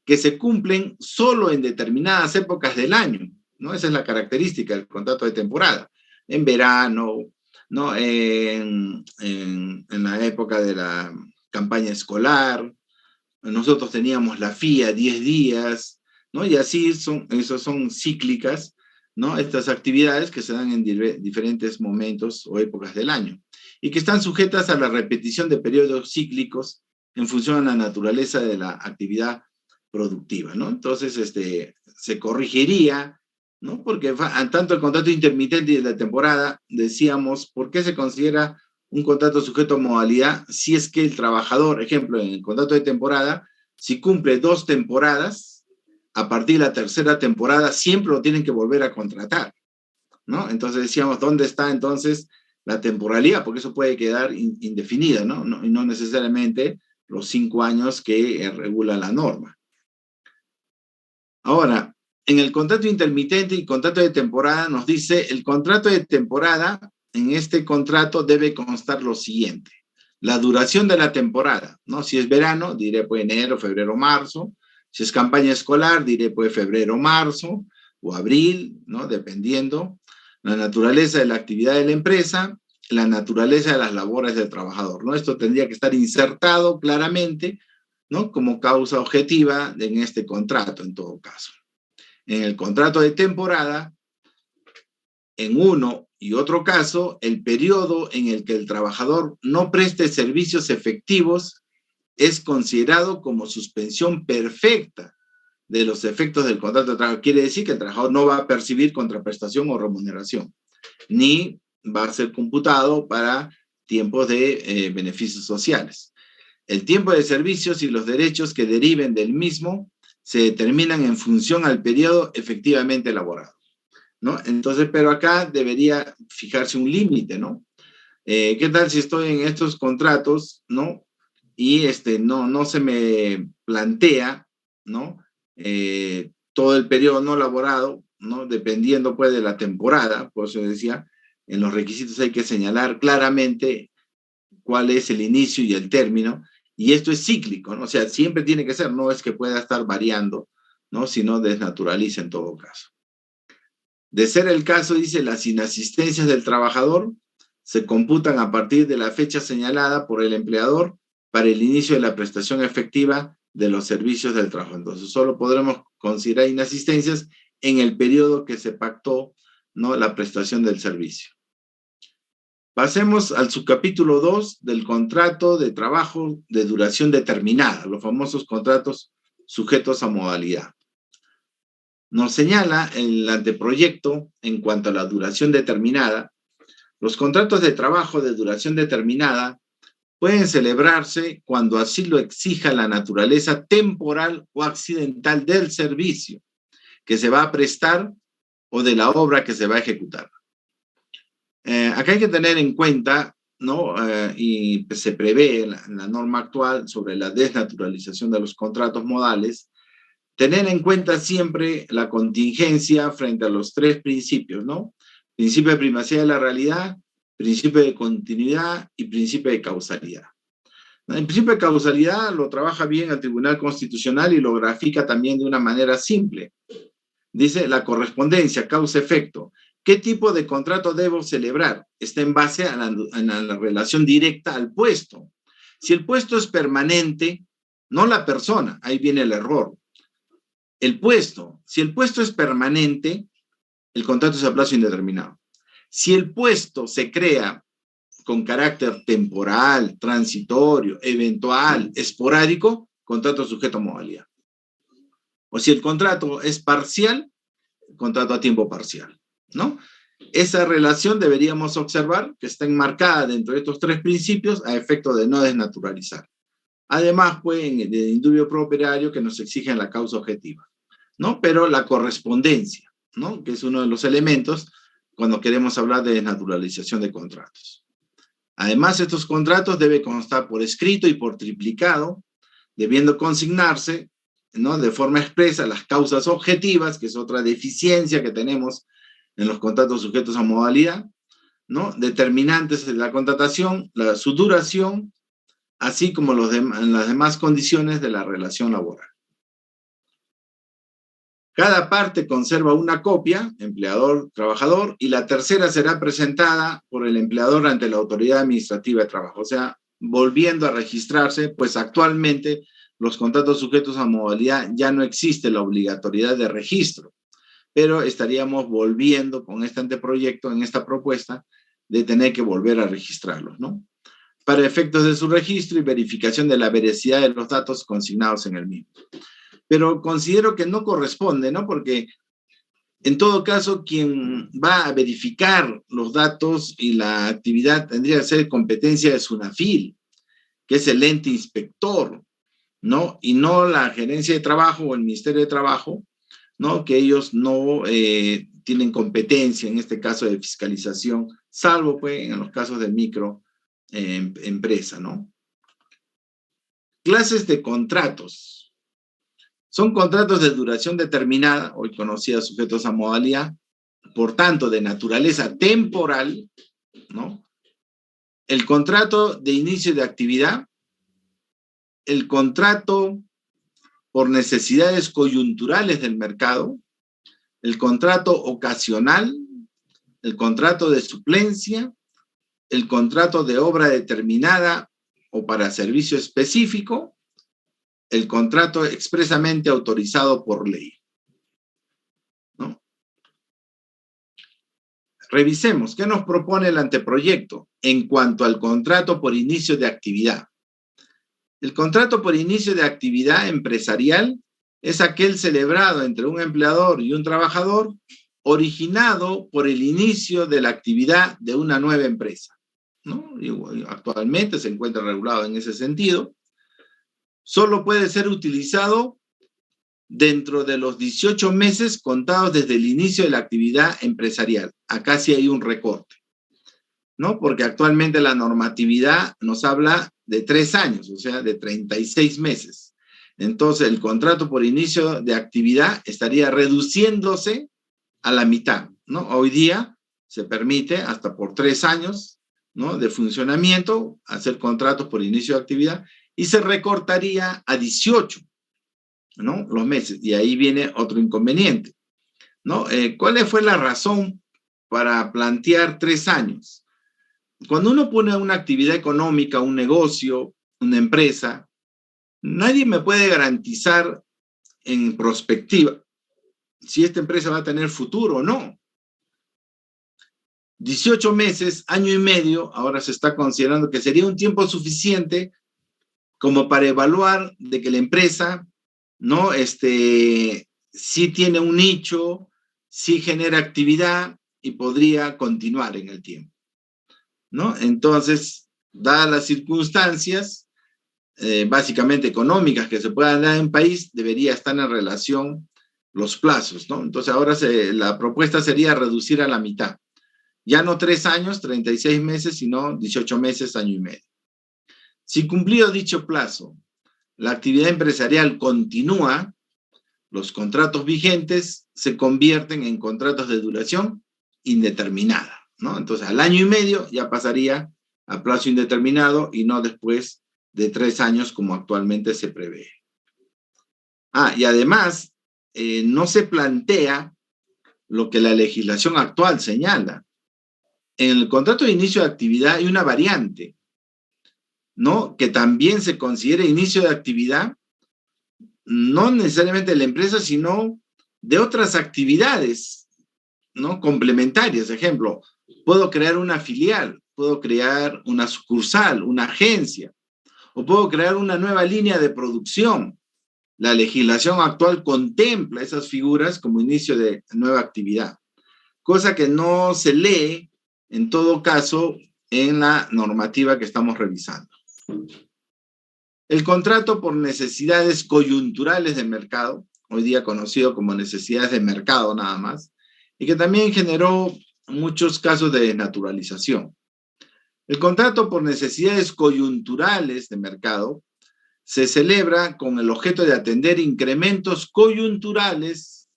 que se cumplen solo en determinadas épocas del año, ¿no? Esa es la característica del contrato de temporada. En verano, ¿no? En la época de la campaña escolar, nosotros teníamos la FIA 10 días, ¿no? Y así esos son cíclicas, ¿no? Estas actividades que se dan en diferentes momentos o épocas del año y que están sujetas a la repetición de periodos cíclicos en función a la naturaleza de la actividad productiva, ¿no? Entonces, se corregiría, ¿no? Porque tanto el contrato intermitente y de la temporada, decíamos, ¿por qué se considera un contrato sujeto a modalidad si es que el trabajador, ejemplo, en el contrato de temporada, si cumple 2 temporadas, a partir de la tercera temporada siempre lo tienen que volver a contratar, ¿no? Entonces decíamos, ¿dónde está entonces la temporalidad? Porque eso puede quedar indefinido, ¿no? Y no necesariamente los 5 años que regula la norma. Ahora, en el contrato intermitente y contrato de temporada nos dice, el contrato de temporada, en este contrato debe constar lo siguiente: la duración de la temporada, ¿no? Si es verano, diré pues enero, febrero, marzo. Si es campaña escolar, diré pues febrero, marzo o abril, ¿no? Dependiendo. La naturaleza de la actividad de la empresa, la naturaleza de las labores del trabajador, ¿no? Esto tendría que estar insertado claramente, ¿no? Como causa objetiva en este contrato, en todo caso. En el contrato de temporada, en uno y otro caso, el periodo en el que el trabajador no preste servicios efectivos es considerado como suspensión perfecta de los efectos del contrato de trabajo. Quiere decir que el trabajador no va a percibir contraprestación o remuneración, ni va a ser computado para tiempos de beneficios sociales. El tiempo de servicios y los derechos que deriven del mismo se determinan en función al periodo efectivamente elaborado, ¿no? Entonces, pero acá debería fijarse un límite, ¿no? ¿Qué tal si estoy en estos contratos, ¿no? Y no se me plantea, ¿no? Todo el periodo no laborado, ¿no? Dependiendo pues de la temporada, por eso decía, en los requisitos hay que señalar claramente cuál es el inicio y el término, y esto es cíclico, ¿no? O sea, siempre tiene que ser, no es que pueda estar variando, ¿no? Si no, desnaturaliza en todo caso. De ser el caso, dice, las inasistencias del trabajador se computan a partir de la fecha señalada por el empleador para el inicio de la prestación efectiva de los servicios del trabajo. Entonces, solo podremos considerar inasistencias en el periodo que se pactó, ¿no? La prestación del servicio. Pasemos al subcapítulo 2 del contrato de trabajo de duración determinada, los famosos contratos sujetos a modalidad. Nos señala el anteproyecto en cuanto a la duración determinada. Los contratos de trabajo de duración determinada pueden celebrarse cuando así lo exija la naturaleza temporal o accidental del servicio que se va a prestar o de la obra que se va a ejecutar. Acá hay que tener en cuenta, ¿no? Y se prevé en la norma actual sobre la desnaturalización de los contratos modales, tener en cuenta siempre la contingencia frente a los 3 principios, ¿no? Principio de primacía de la realidad, principio de continuidad y principio de causalidad. El principio de causalidad lo trabaja bien el Tribunal Constitucional y lo grafica también de una manera simple. Dice la correspondencia, causa-efecto. ¿Qué tipo de contrato debo celebrar? Está en base a la relación directa al puesto. Si el puesto es permanente, no la persona, ahí viene el error. El puesto, si el puesto es permanente, el contrato es a plazo indeterminado. Si el puesto se crea con carácter temporal, transitorio, eventual, esporádico, contrato sujeto a modalidad. O si el contrato es parcial, contrato a tiempo parcial, ¿no? Esa relación deberíamos observar que está enmarcada dentro de estos 3 principios a efecto de no desnaturalizar. Además, pues, en el indubio pro operario que nos exigen la causa objetiva, ¿no? Pero la correspondencia, ¿no? Que es uno de los elementos cuando queremos hablar de desnaturalización de contratos. Además, estos contratos deben constar por escrito y por triplicado, debiendo consignarse, ¿no?, de forma expresa las causas objetivas, que es otra deficiencia que tenemos en los contratos sujetos a modalidad, ¿no?, determinantes de la contratación, su duración, así como las demás condiciones de la relación laboral. Cada parte conserva una copia, empleador-trabajador, y la tercera será presentada por el empleador ante la autoridad administrativa de trabajo. O sea, volviendo a registrarse, pues actualmente los contratos sujetos a modalidad ya no existe la obligatoriedad de registro, pero estaríamos volviendo con este anteproyecto, en esta propuesta, de tener que volver a registrarlos, ¿no?, para efectos de su registro y verificación de la veracidad de los datos consignados en el mismo. Pero considero que no corresponde, ¿no?, porque en todo caso quien va a verificar los datos y la actividad tendría que ser competencia de SUNAFIL, que es el ente inspector, ¿no?, y no la Gerencia de Trabajo o el Ministerio de Trabajo, ¿no?, que ellos no tienen competencia en este caso de fiscalización, salvo pues en los casos de microempresa, ¿no? Clases de contratos. Son contratos de duración determinada, hoy conocidas sujetos a modalidad, por tanto, de naturaleza temporal, ¿no? El contrato de inicio de actividad, el contrato por necesidades coyunturales del mercado, el contrato ocasional, el contrato de suplencia, el contrato de obra determinada o para servicio específico, el contrato expresamente autorizado por ley, ¿no? Revisemos, ¿qué nos propone el anteproyecto en cuanto al contrato por inicio de actividad? El contrato por inicio de actividad empresarial es aquel celebrado entre un empleador y un trabajador, originado por el inicio de la actividad de una nueva empresa, ¿no? Y actualmente se encuentra regulado en ese sentido. Solo puede ser utilizado dentro de los 18 meses contados desde el inicio de la actividad empresarial. Acá sí hay un recorte, ¿no? Porque actualmente la normatividad nos habla de 3 años, o sea, de 36 meses. Entonces, el contrato por inicio de actividad estaría reduciéndose a la mitad, ¿no? Hoy día se permite hasta por 3 años, ¿no?, de funcionamiento, hacer contratos por inicio de actividad, y se recortaría a 18, ¿no?, los meses. Y ahí viene otro inconveniente, ¿no? ¿Cuál fue la razón para plantear 3 años? Cuando uno pone una actividad económica, un negocio, una empresa, nadie me puede garantizar en prospectiva si esta empresa va a tener futuro o no. 18 meses, año y medio, ahora se está considerando que sería un tiempo suficiente como para evaluar de que la empresa, ¿no?, sí tiene un nicho, sí genera actividad y podría continuar en el tiempo, ¿no? Entonces, dadas las circunstancias, básicamente económicas que se puedan dar en el país, debería estar en relación los plazos, ¿no? Entonces, ahora la propuesta sería reducir a la mitad. Ya no 3 años, 36 meses, sino 18 meses, año y medio. Si cumplido dicho plazo, la actividad empresarial continúa, los contratos vigentes se convierten en contratos de duración indeterminada, ¿no? Entonces, al año y medio ya pasaría a plazo indeterminado y no después de 3 años como actualmente se prevé. Y además, no se plantea lo que la legislación actual señala. En el contrato de inicio de actividad hay una variante, ¿no?, que también se considera inicio de actividad, no necesariamente de la empresa, sino de otras actividades, ¿no?, complementarias. Ejemplo, puedo crear una filial, puedo crear una sucursal, una agencia, o puedo crear una nueva línea de producción. La legislación actual contempla esas figuras como inicio de nueva actividad, cosa que no se lee, en todo caso, en la normativa que estamos revisando. El contrato por necesidades coyunturales de mercado, hoy día conocido como necesidades de mercado nada más, y que también generó muchos casos de desnaturalización. El contrato por necesidades coyunturales de mercado se celebra con el objeto de atender incrementos coyunturales,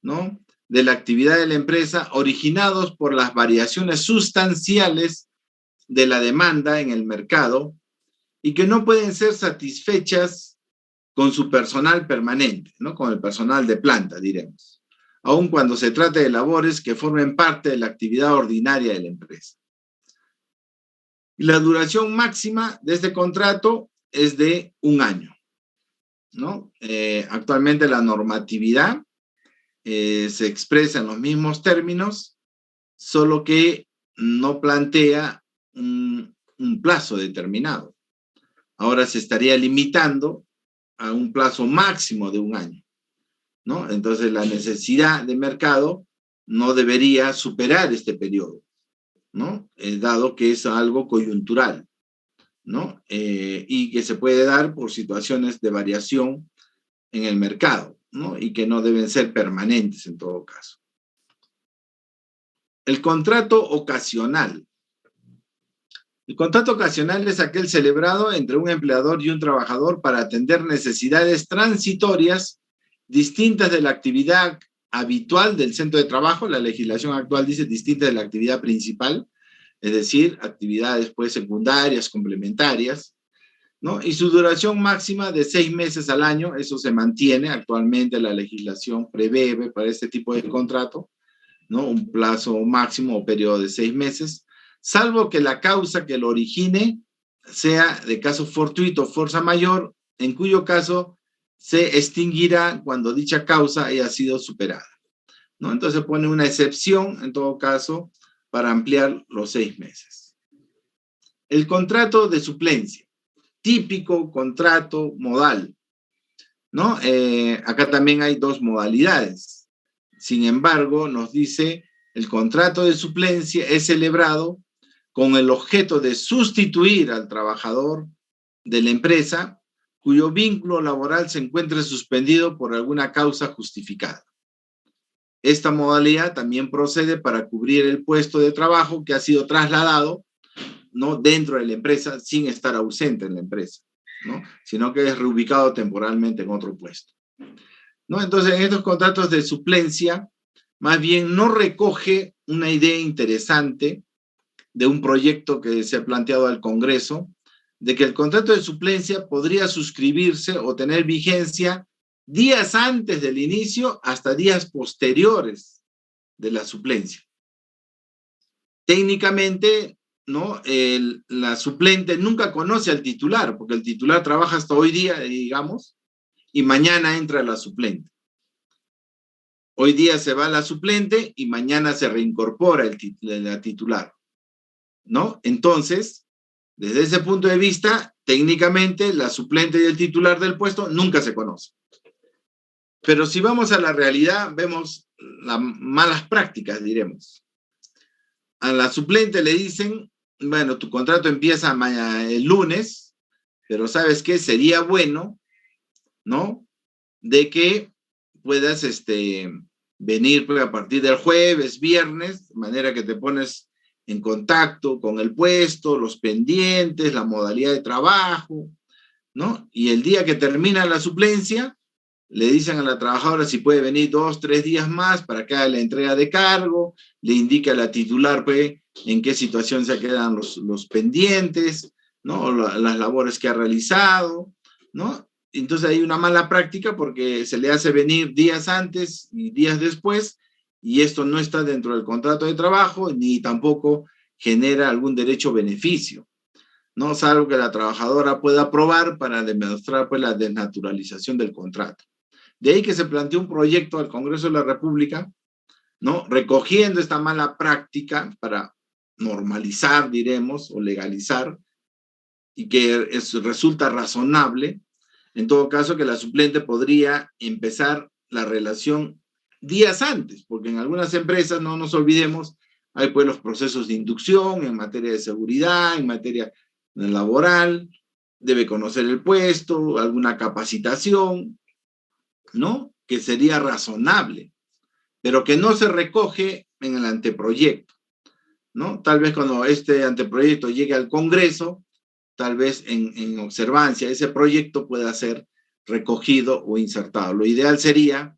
¿no?, de la actividad de la empresa originados por las variaciones sustanciales de la demanda en el mercado y que no pueden ser satisfechas con su personal permanente, ¿no?, con el personal de planta, diremos, aun cuando se trate de labores que formen parte de la actividad ordinaria de la empresa. Y la duración máxima de este contrato es de 1 año, ¿no? Actualmente la normatividad se expresa en los mismos términos, solo que no plantea un plazo determinado. Ahora se estaría limitando a un plazo máximo de 1 año, ¿no? Entonces la necesidad de mercado no debería superar este periodo, ¿no? Dado que es algo coyuntural, ¿no? Y que se puede dar por situaciones de variación en el mercado, ¿no? Y que no deben ser permanentes en todo caso. El contrato ocasional. El contrato ocasional es aquel celebrado entre un empleador y un trabajador para atender necesidades transitorias distintas de la actividad habitual del centro de trabajo. La legislación actual dice distintas de la actividad principal, es decir, actividades pues secundarias, complementarias, ¿no? Y su duración máxima de 6 meses al año, eso se mantiene. Actualmente la legislación prevé para este tipo de contrato, ¿no?, un plazo máximo o periodo de 6 meses, salvo que la causa que lo origine sea de caso fortuito, fuerza mayor, en cuyo caso se extinguirá cuando dicha causa haya sido superada, ¿no? Entonces pone una excepción, en todo caso, para ampliar los 6 meses. El contrato de suplencia, típico contrato modal, ¿no? Acá también hay 2 modalidades. Sin embargo, nos dice, el contrato de suplencia es celebrado con el objeto de sustituir al trabajador de la empresa cuyo vínculo laboral se encuentre suspendido por alguna causa justificada. Esta modalidad también procede para cubrir el puesto de trabajo que ha sido trasladado, ¿no?, dentro de la empresa sin estar ausente en la empresa, ¿no?, sino que es reubicado temporalmente en otro puesto, ¿no? Entonces, en estos contratos de suplencia, más bien no recoge una idea interesante de un proyecto que se ha planteado al Congreso, de que el contrato de suplencia podría suscribirse o tener vigencia días antes del inicio hasta días posteriores de la suplencia. Técnicamente, ¿no?, la suplente nunca conoce al titular, porque el titular trabaja hasta hoy día, digamos, y mañana entra la suplente. Hoy día se va la suplente y mañana se reincorpora la titular, ¿no? Entonces, desde ese punto de vista, técnicamente la suplente y el titular del puesto nunca se conocen. Pero si vamos a la realidad, vemos las malas prácticas, diremos. A la suplente le dicen, bueno, tu contrato empieza el lunes, pero ¿sabes qué? Sería bueno, ¿no?, de que puedas venir pues, a partir del jueves, viernes, de manera que te pones en contacto con el puesto, los pendientes, la modalidad de trabajo, ¿no? Y el día que termina la suplencia, le dicen a la trabajadora si puede venir 2, 3 días más para que haga la entrega de cargo, le indica a la titular pues, en qué situación se quedan los pendientes, ¿no?, las labores que ha realizado, ¿no? Entonces hay una mala práctica porque se le hace venir días antes y días después, y esto no está dentro del contrato de trabajo, ni tampoco genera algún derecho o beneficio, ¿no?, salvo que la trabajadora pueda aprobar para demostrar pues, la desnaturalización del contrato. De ahí que se planteó un proyecto al Congreso de la República, ¿no?, recogiendo esta mala práctica para normalizar, diremos, o legalizar, y que resulta razonable, en todo caso, que la suplente podría empezar la relación días antes, porque en algunas empresas, no nos olvidemos, hay pues los procesos de inducción en materia de seguridad, en materia laboral, debe conocer el puesto, alguna capacitación, ¿no?, que sería razonable, pero que no se recoge en el anteproyecto, ¿no? Tal vez cuando este anteproyecto llegue al Congreso, tal vez en observancia, ese proyecto pueda ser recogido o insertado. Lo ideal sería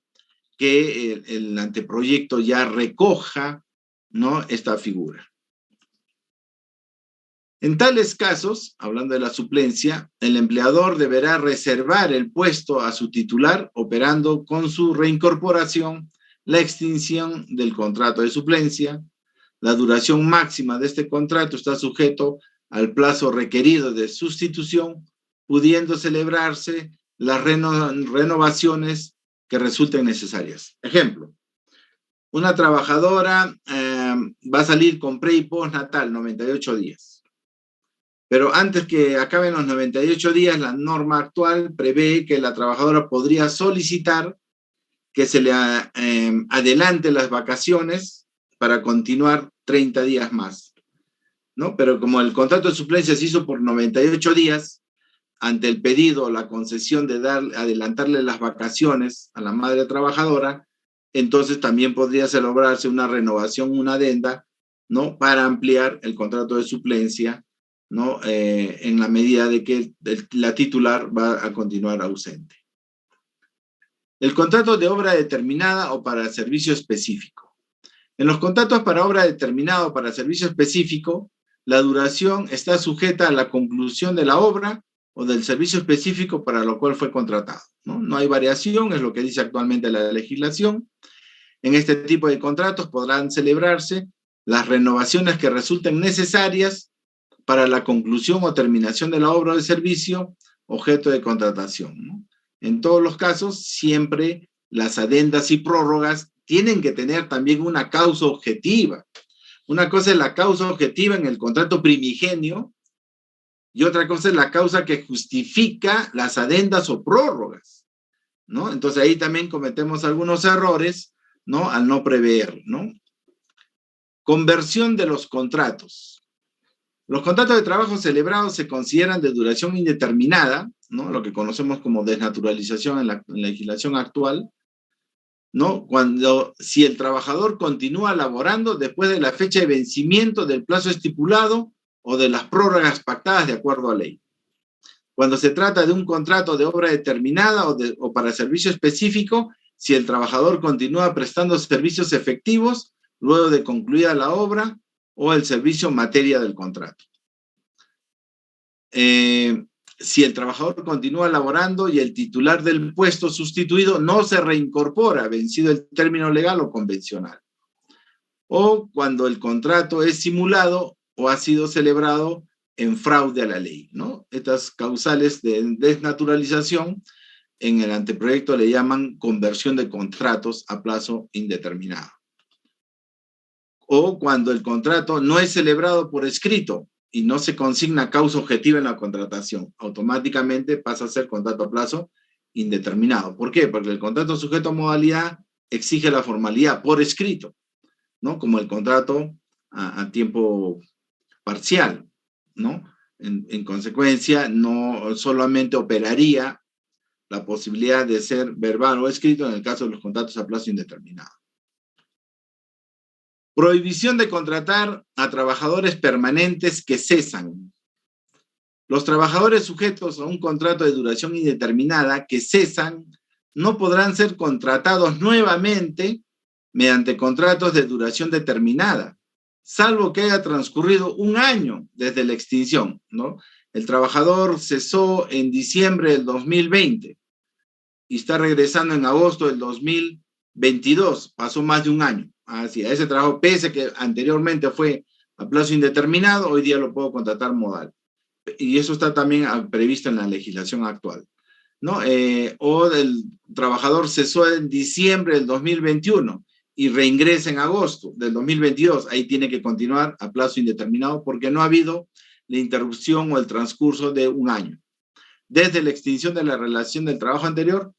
que el anteproyecto ya recoja, ¿no?, esta figura. En tales casos, hablando de la suplencia, el empleador deberá reservar el puesto a su titular, operando con su reincorporación la extinción del contrato de suplencia. La duración máxima de este contrato está sujeto al plazo requerido de sustitución, pudiendo celebrarse las renovaciones que resulten necesarias. Ejemplo, una trabajadora va a salir con pre y postnatal 98 días. Pero antes que acaben los 98 días, la norma actual prevé que la trabajadora podría solicitar que se le adelante las vacaciones para continuar 30 días más, ¿no? Pero como el contrato de suplencia se hizo por 98 días, ante el pedido o la concesión de adelantarle las vacaciones a la madre trabajadora, entonces también podría celebrarse una renovación, una adenda, ¿no?, para ampliar el contrato de suplencia, ¿no?, en la medida de que la titular va a continuar ausente. El contrato de obra determinada o para servicio específico. En los contratos para obra determinada o para servicio específico, la duración está sujeta a la conclusión de la obra o del servicio específico para lo cual fue contratado, ¿no? No hay variación, es lo que dice actualmente la legislación. En este tipo de contratos podrán celebrarse las renovaciones que resulten necesarias para la conclusión o terminación de la obra o de servicio objeto de contratación, ¿no? En todos los casos, siempre las adendas y prórrogas tienen que tener también una causa objetiva. Una cosa es la causa objetiva en el contrato primigenio y otra cosa es la causa que justifica las adendas o prórrogas, ¿no? Entonces ahí también cometemos algunos errores, ¿no?, al no prever, ¿no? Conversión de los contratos. Los contratos de trabajo celebrados se consideran de duración indeterminada, ¿no?, lo que conocemos como desnaturalización en la legislación actual, ¿no?, si el trabajador continúa laborando después de la fecha de vencimiento del plazo estipulado o de las prórrogas pactadas de acuerdo a ley. Cuando se trata de un contrato de obra determinada o para servicio específico, si el trabajador continúa prestando servicios efectivos luego de concluida la obra o el servicio en materia del contrato. Si el trabajador continúa laborando y el titular del puesto sustituido no se reincorpora, vencido el término legal o convencional. O cuando el contrato es simulado o ha sido celebrado en fraude a la ley, ¿no? Estas causales de desnaturalización en el anteproyecto le llaman conversión de contratos a plazo indeterminado. O cuando el contrato no es celebrado por escrito y no se consigna causa objetiva en la contratación, automáticamente pasa a ser contrato a plazo indeterminado. ¿Por qué? Porque el contrato sujeto a modalidad exige la formalidad por escrito, ¿no?, como el contrato a tiempo parcial, ¿no? En consecuencia, no solamente operaría la posibilidad de ser verbal o escrito en el caso de los contratos a plazo indeterminado. Prohibición de contratar a trabajadores permanentes que cesan. Los trabajadores sujetos a un contrato de duración indeterminada que cesan no podrán ser contratados nuevamente mediante contratos de duración determinada, salvo que haya transcurrido un año desde la extinción, ¿no? El trabajador cesó en diciembre del 2020 y está regresando en agosto del 2022, pasó más de un año. Así, a ese trabajo, pese a que anteriormente fue a plazo indeterminado, hoy día lo puedo contratar modal. Y eso está también previsto en la legislación actual, ¿no? O el trabajador cesó en diciembre del 2021 y reingresa en agosto del 2022, ahí tiene que continuar a plazo indeterminado porque no ha habido la interrupción o el transcurso de un año. Desde la extinción de la relación del trabajo anterior,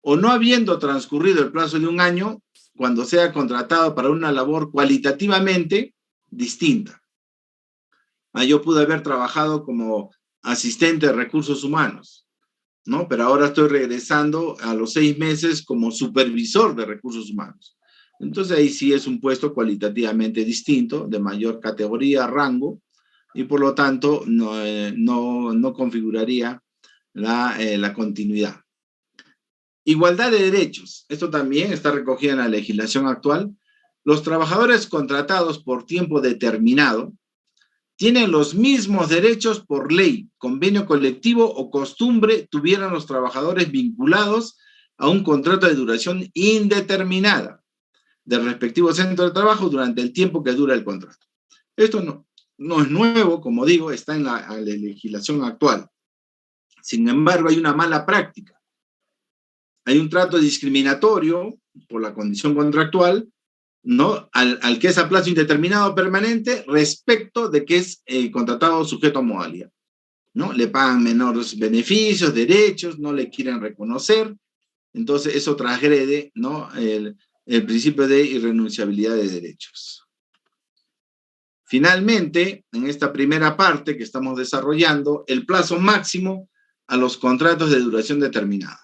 o no habiendo transcurrido el plazo de un año, cuando sea contratado para una labor cualitativamente distinta. Yo pude haber trabajado como asistente de recursos humanos, ¿no? Pero ahora estoy regresando a los 6 meses como supervisor de recursos humanos. Entonces ahí sí es un puesto cualitativamente distinto, de mayor categoría, rango, y por lo tanto no configuraría la continuidad. Igualdad de derechos. Esto también está recogido en la legislación actual. Los trabajadores contratados por tiempo determinado tienen los mismos derechos por ley, convenio colectivo o costumbre tuvieran los trabajadores vinculados a un contrato de duración indeterminada del respectivo centro de trabajo durante el tiempo que dura el contrato. Esto no es nuevo, como digo, está en la legislación actual. Sin embargo, hay una mala práctica. Hay un trato discriminatorio por la condición contractual, ¿no? Al que es a plazo indeterminado permanente respecto de que es contratado sujeto a modalidad, ¿no? Le pagan menores beneficios, derechos, no le quieren reconocer, entonces eso transgrede, ¿no? el principio de irrenunciabilidad de derechos. Finalmente, en esta primera parte que estamos desarrollando, el plazo máximo a los contratos de duración determinada.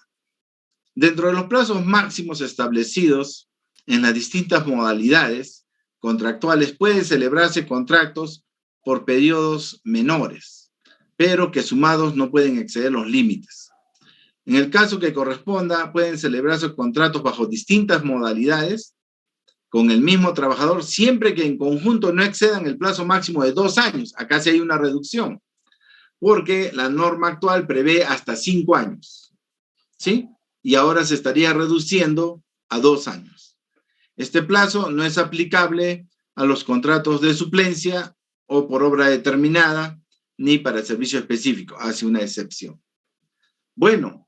Dentro de los plazos máximos establecidos en las distintas modalidades contractuales pueden celebrarse contratos por periodos menores, pero que sumados no pueden exceder los límites. En el caso que corresponda, pueden celebrarse contratos bajo distintas modalidades con el mismo trabajador, siempre que en conjunto no excedan el plazo máximo de 2 años. Acá sí hay una reducción, porque la norma actual prevé hasta 5 años, ¿sí? Y ahora se estaría reduciendo a 2 años. Este plazo no es aplicable a los contratos de suplencia o por obra determinada, ni para servicio específico, hace una excepción. Bueno,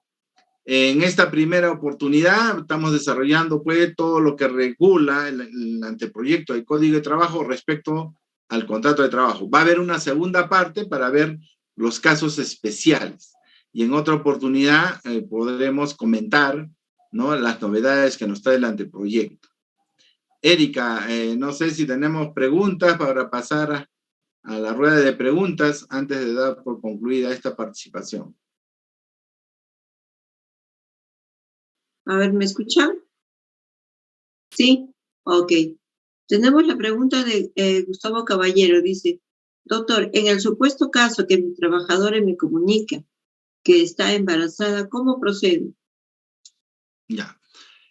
en esta primera oportunidad estamos desarrollando pues todo lo que regula el anteproyecto del Código de Trabajo respecto al contrato de trabajo. Va a haber una segunda parte para ver los casos especiales. Y en otra oportunidad podremos comentar, ¿no?, las novedades que nos trae el anteproyecto. Erika, no sé si tenemos preguntas para pasar a la rueda de preguntas antes de dar por concluida esta participación. A ver, ¿me escuchan? Sí, ok. Tenemos la pregunta de Gustavo Caballero. Dice, doctor, en el supuesto caso que mi trabajadora me comunica que está embarazada, ¿cómo procede? Ya.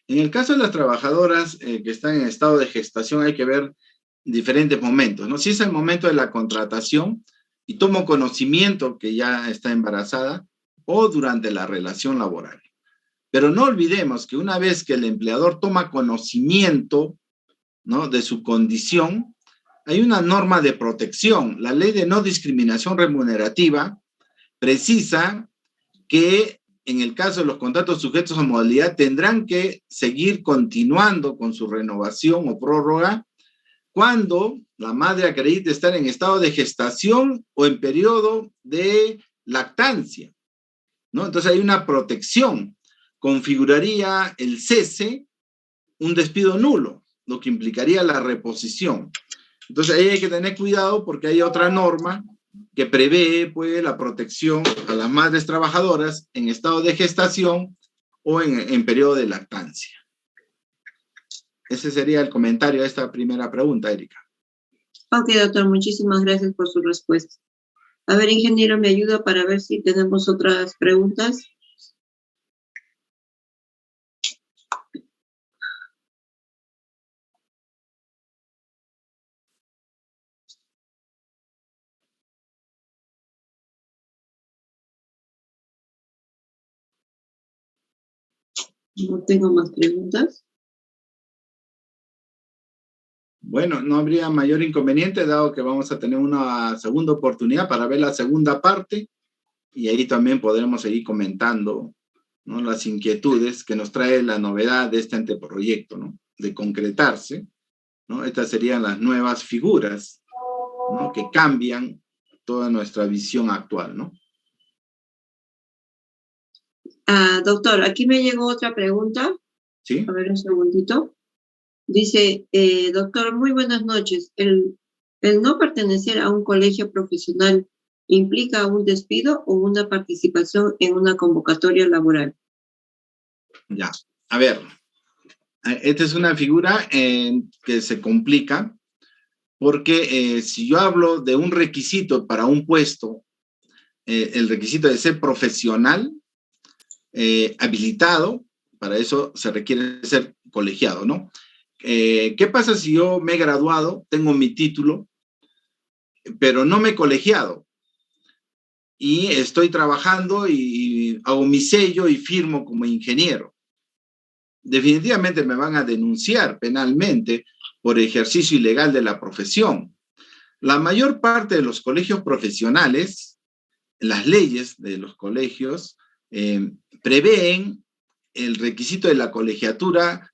En el caso de las trabajadoras que están en estado de gestación hay que ver diferentes momentos, ¿no? Si es el momento de la contratación y tomo conocimiento que ya está embarazada o durante la relación laboral. Pero no olvidemos que una vez que el empleador toma conocimiento, ¿no?, de su condición, hay una norma de protección. La ley de no discriminación remunerativa precisa que en el caso de los contratos sujetos a modalidad tendrán que seguir continuando con su renovación o prórroga cuando la madre acredite estar en estado de gestación o en periodo de lactancia, ¿no? Entonces hay una protección. Configuraría el cese un despido nulo, lo que implicaría la reposición. Entonces ahí hay que tener cuidado porque hay otra norma que prevé pues, la protección a las madres trabajadoras en estado de gestación o en periodo de lactancia. Ese sería el comentario a esta primera pregunta, Erika. Ok, doctor, muchísimas gracias por su respuesta. A ver, ingeniero, ¿me ayuda para ver si tenemos otras preguntas? No tengo más preguntas. Bueno, no habría mayor inconveniente, dado que vamos a tener una segunda oportunidad para ver la segunda parte, y ahí también podremos seguir comentando, ¿no?, las inquietudes que nos trae la novedad de este anteproyecto, ¿no?, de concretarse, ¿no? Estas serían las nuevas figuras, ¿no?, que cambian toda nuestra visión actual, ¿no? Doctor, aquí me llegó otra pregunta. ¿Sí? A ver, un segundito. Dice, doctor, muy buenas noches. ¿El no pertenecer a un colegio profesional implica un despido o una participación en una convocatoria laboral? Ya. A ver, Esta es una figura que se complica porque si yo hablo de un requisito para un puesto, el requisito de ser profesional, habilitado, para eso se requiere ser colegiado, ¿no? ¿Qué pasa si yo me he graduado, tengo mi título, pero no me he colegiado? Y estoy trabajando y hago mi sello y firmo como ingeniero. Definitivamente me van a denunciar penalmente por ejercicio ilegal de la profesión. La mayor parte de los colegios profesionales, las leyes de los colegios, prevén el requisito de la colegiatura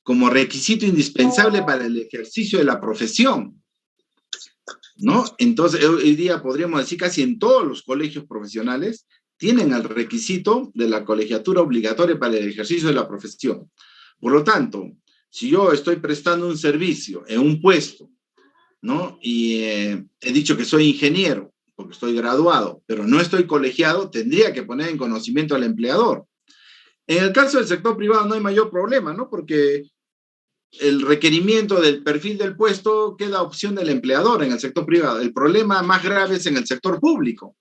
como requisito indispensable para el ejercicio de la profesión, ¿no? Entonces, hoy día podríamos decir casi en todos los colegios profesionales tienen el requisito de la colegiatura obligatoria para el ejercicio de la profesión. Por lo tanto, si yo estoy prestando un servicio en un puesto, ¿no? Y he dicho que soy ingeniero, porque estoy graduado, pero no estoy colegiado, tendría que poner en conocimiento al empleador. En el caso del sector privado no hay mayor problema, ¿no? Porque el requerimiento del perfil del puesto queda a opción del empleador en el sector privado. El problema más grave es en el sector público,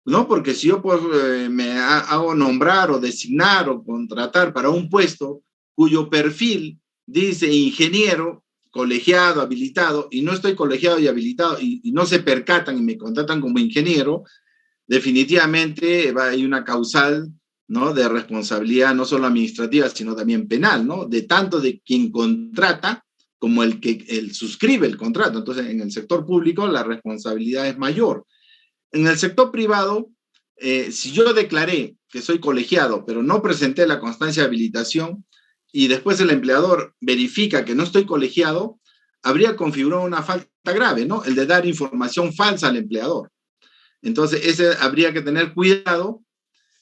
¿no? Porque si yo pues, me hago nombrar o designar o contratar para un puesto cuyo perfil dice ingeniero, colegiado, habilitado, y no estoy colegiado y habilitado, y no se percatan y me contratan como ingeniero, definitivamente hay una causal, ¿no?, de responsabilidad no solo administrativa, sino también penal, ¿no?, de tanto de quien contrata como el que suscribe el contrato. Entonces, en el sector público la responsabilidad es mayor. En el sector privado, si yo declaré que soy colegiado, pero no presenté la constancia de habilitación, y después el empleador verifica que no estoy colegiado, habría configurado una falta grave, ¿no?, el de dar información falsa al empleador. Entonces, habría que tener cuidado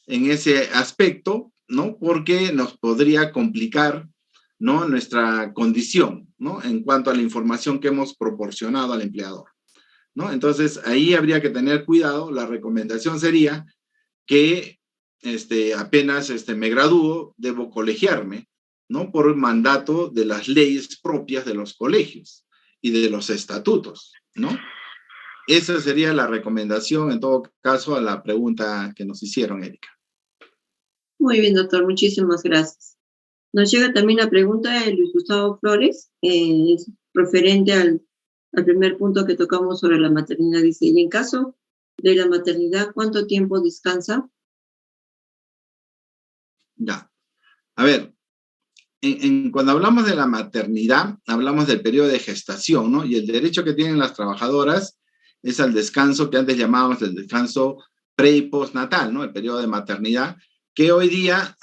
en ese aspecto, ¿no? Porque nos podría complicar, ¿no?, nuestra condición, ¿no?, en cuanto a la información que hemos proporcionado al empleador, ¿no? Entonces, ahí habría que tener cuidado. La recomendación sería que apenas me gradúo, debo colegiarme, ¿no?, por mandato de las leyes propias de los colegios y de los estatutos, ¿no? Esa sería la recomendación, en todo caso, a la pregunta que nos hicieron, Erika. Muy bien, doctor, muchísimas gracias. Nos llega también la pregunta de Luis Gustavo Flores, es referente al primer punto que tocamos sobre la maternidad. Dice, y en caso de la maternidad, ¿cuánto tiempo descansa? Ya. A ver, cuando hablamos de la maternidad, hablamos del periodo de gestación, ¿no? Y el derecho que tienen las trabajadoras es al descanso que antes llamábamos el descanso pre- y postnatal, ¿no? El periodo de maternidad, que hoy día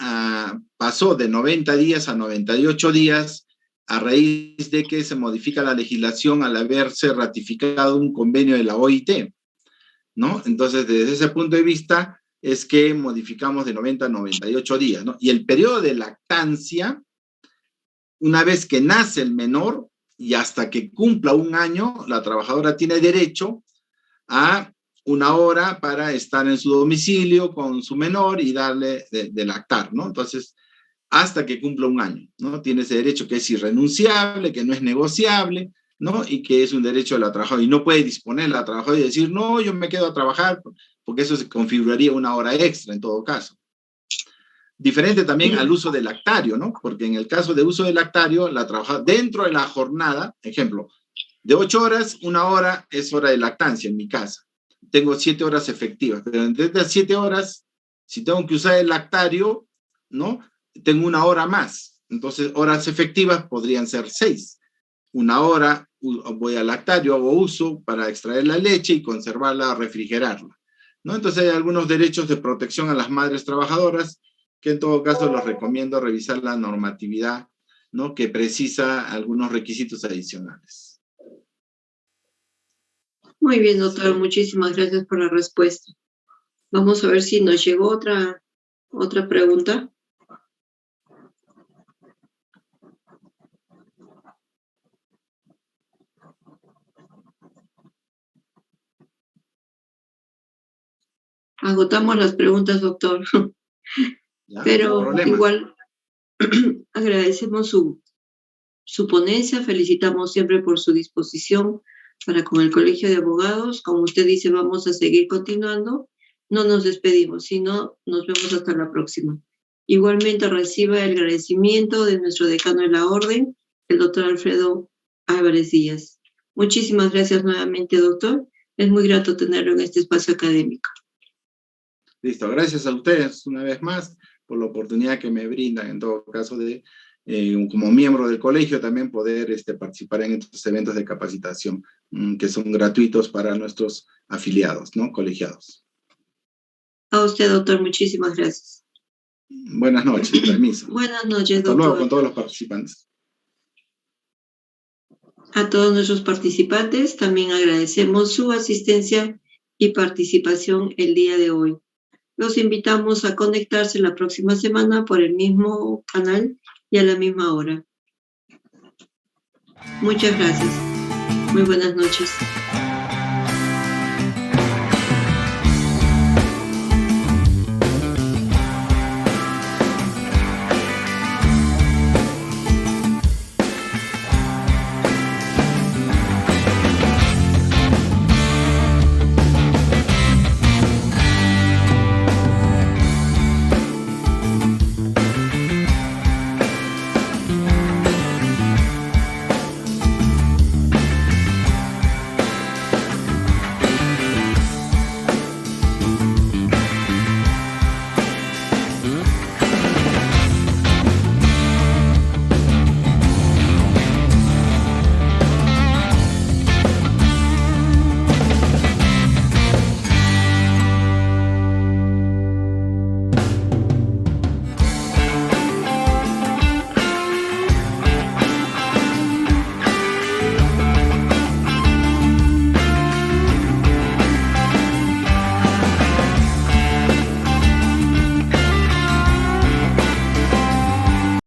pasó de 90 días a 98 días a raíz de que se modifica la legislación al haberse ratificado un convenio de la OIT, ¿no? Entonces, desde ese punto de vista, es que modificamos de 90 a 98 días, ¿no? Y el periodo de lactancia, una vez que nace el menor y hasta que cumpla un año, la trabajadora tiene derecho a una hora para estar en su domicilio con su menor y darle de lactar, ¿no? Entonces, hasta que cumpla un año, ¿no? Tiene ese derecho que es irrenunciable, que no es negociable, ¿no? Y que es un derecho de la trabajadora. Y no puede disponer la trabajadora y decir, no, yo me quedo a trabajar, porque eso se configuraría una hora extra en todo caso. Diferente también al uso del lactario, ¿no? Porque en el caso de uso del lactario, la trabajadora, dentro de la jornada, ejemplo, de 8 horas, 1 hora es hora de lactancia en mi casa. Tengo 7 horas efectivas, pero entre las 7 horas, si tengo que usar el lactario, ¿no?, tengo 1 hora más. Entonces, horas efectivas podrían ser 6. 1 hora voy al lactario, hago uso para extraer la leche y conservarla, refrigerarla, ¿no? Entonces, hay algunos derechos de protección a las madres trabajadoras que en todo caso les recomiendo revisar la normatividad, ¿no?, que precisa algunos requisitos adicionales. Muy bien, doctor, muchísimas gracias por la respuesta. Vamos a ver si nos llegó otra pregunta. Agotamos las preguntas, doctor. ¿Ya? Pero No hay problema. igual agradecemos su ponencia, felicitamos siempre por su disposición para con el Colegio de Abogados. Como usted dice, vamos a seguir continuando. No nos despedimos, sino nos vemos hasta la próxima. Igualmente reciba el agradecimiento de nuestro decano de la Orden, el doctor Alfredo Álvarez Díaz. Muchísimas gracias nuevamente, doctor. Es muy grato tenerlo en este espacio académico. Listo, gracias a ustedes una vez más por la oportunidad que me brindan, en todo caso, de como miembro del colegio también poder participar en estos eventos de capacitación que son gratuitos para nuestros afiliados, ¿no? Colegiados. A usted, doctor, muchísimas gracias. Buenas noches, permiso. Buenas noches, doctor. Hasta luego con todos los participantes. A todos nuestros participantes también agradecemos su asistencia y participación el día de hoy. Los invitamos a conectarse la próxima semana por el mismo canal y a la misma hora. Muchas gracias. Muy buenas noches.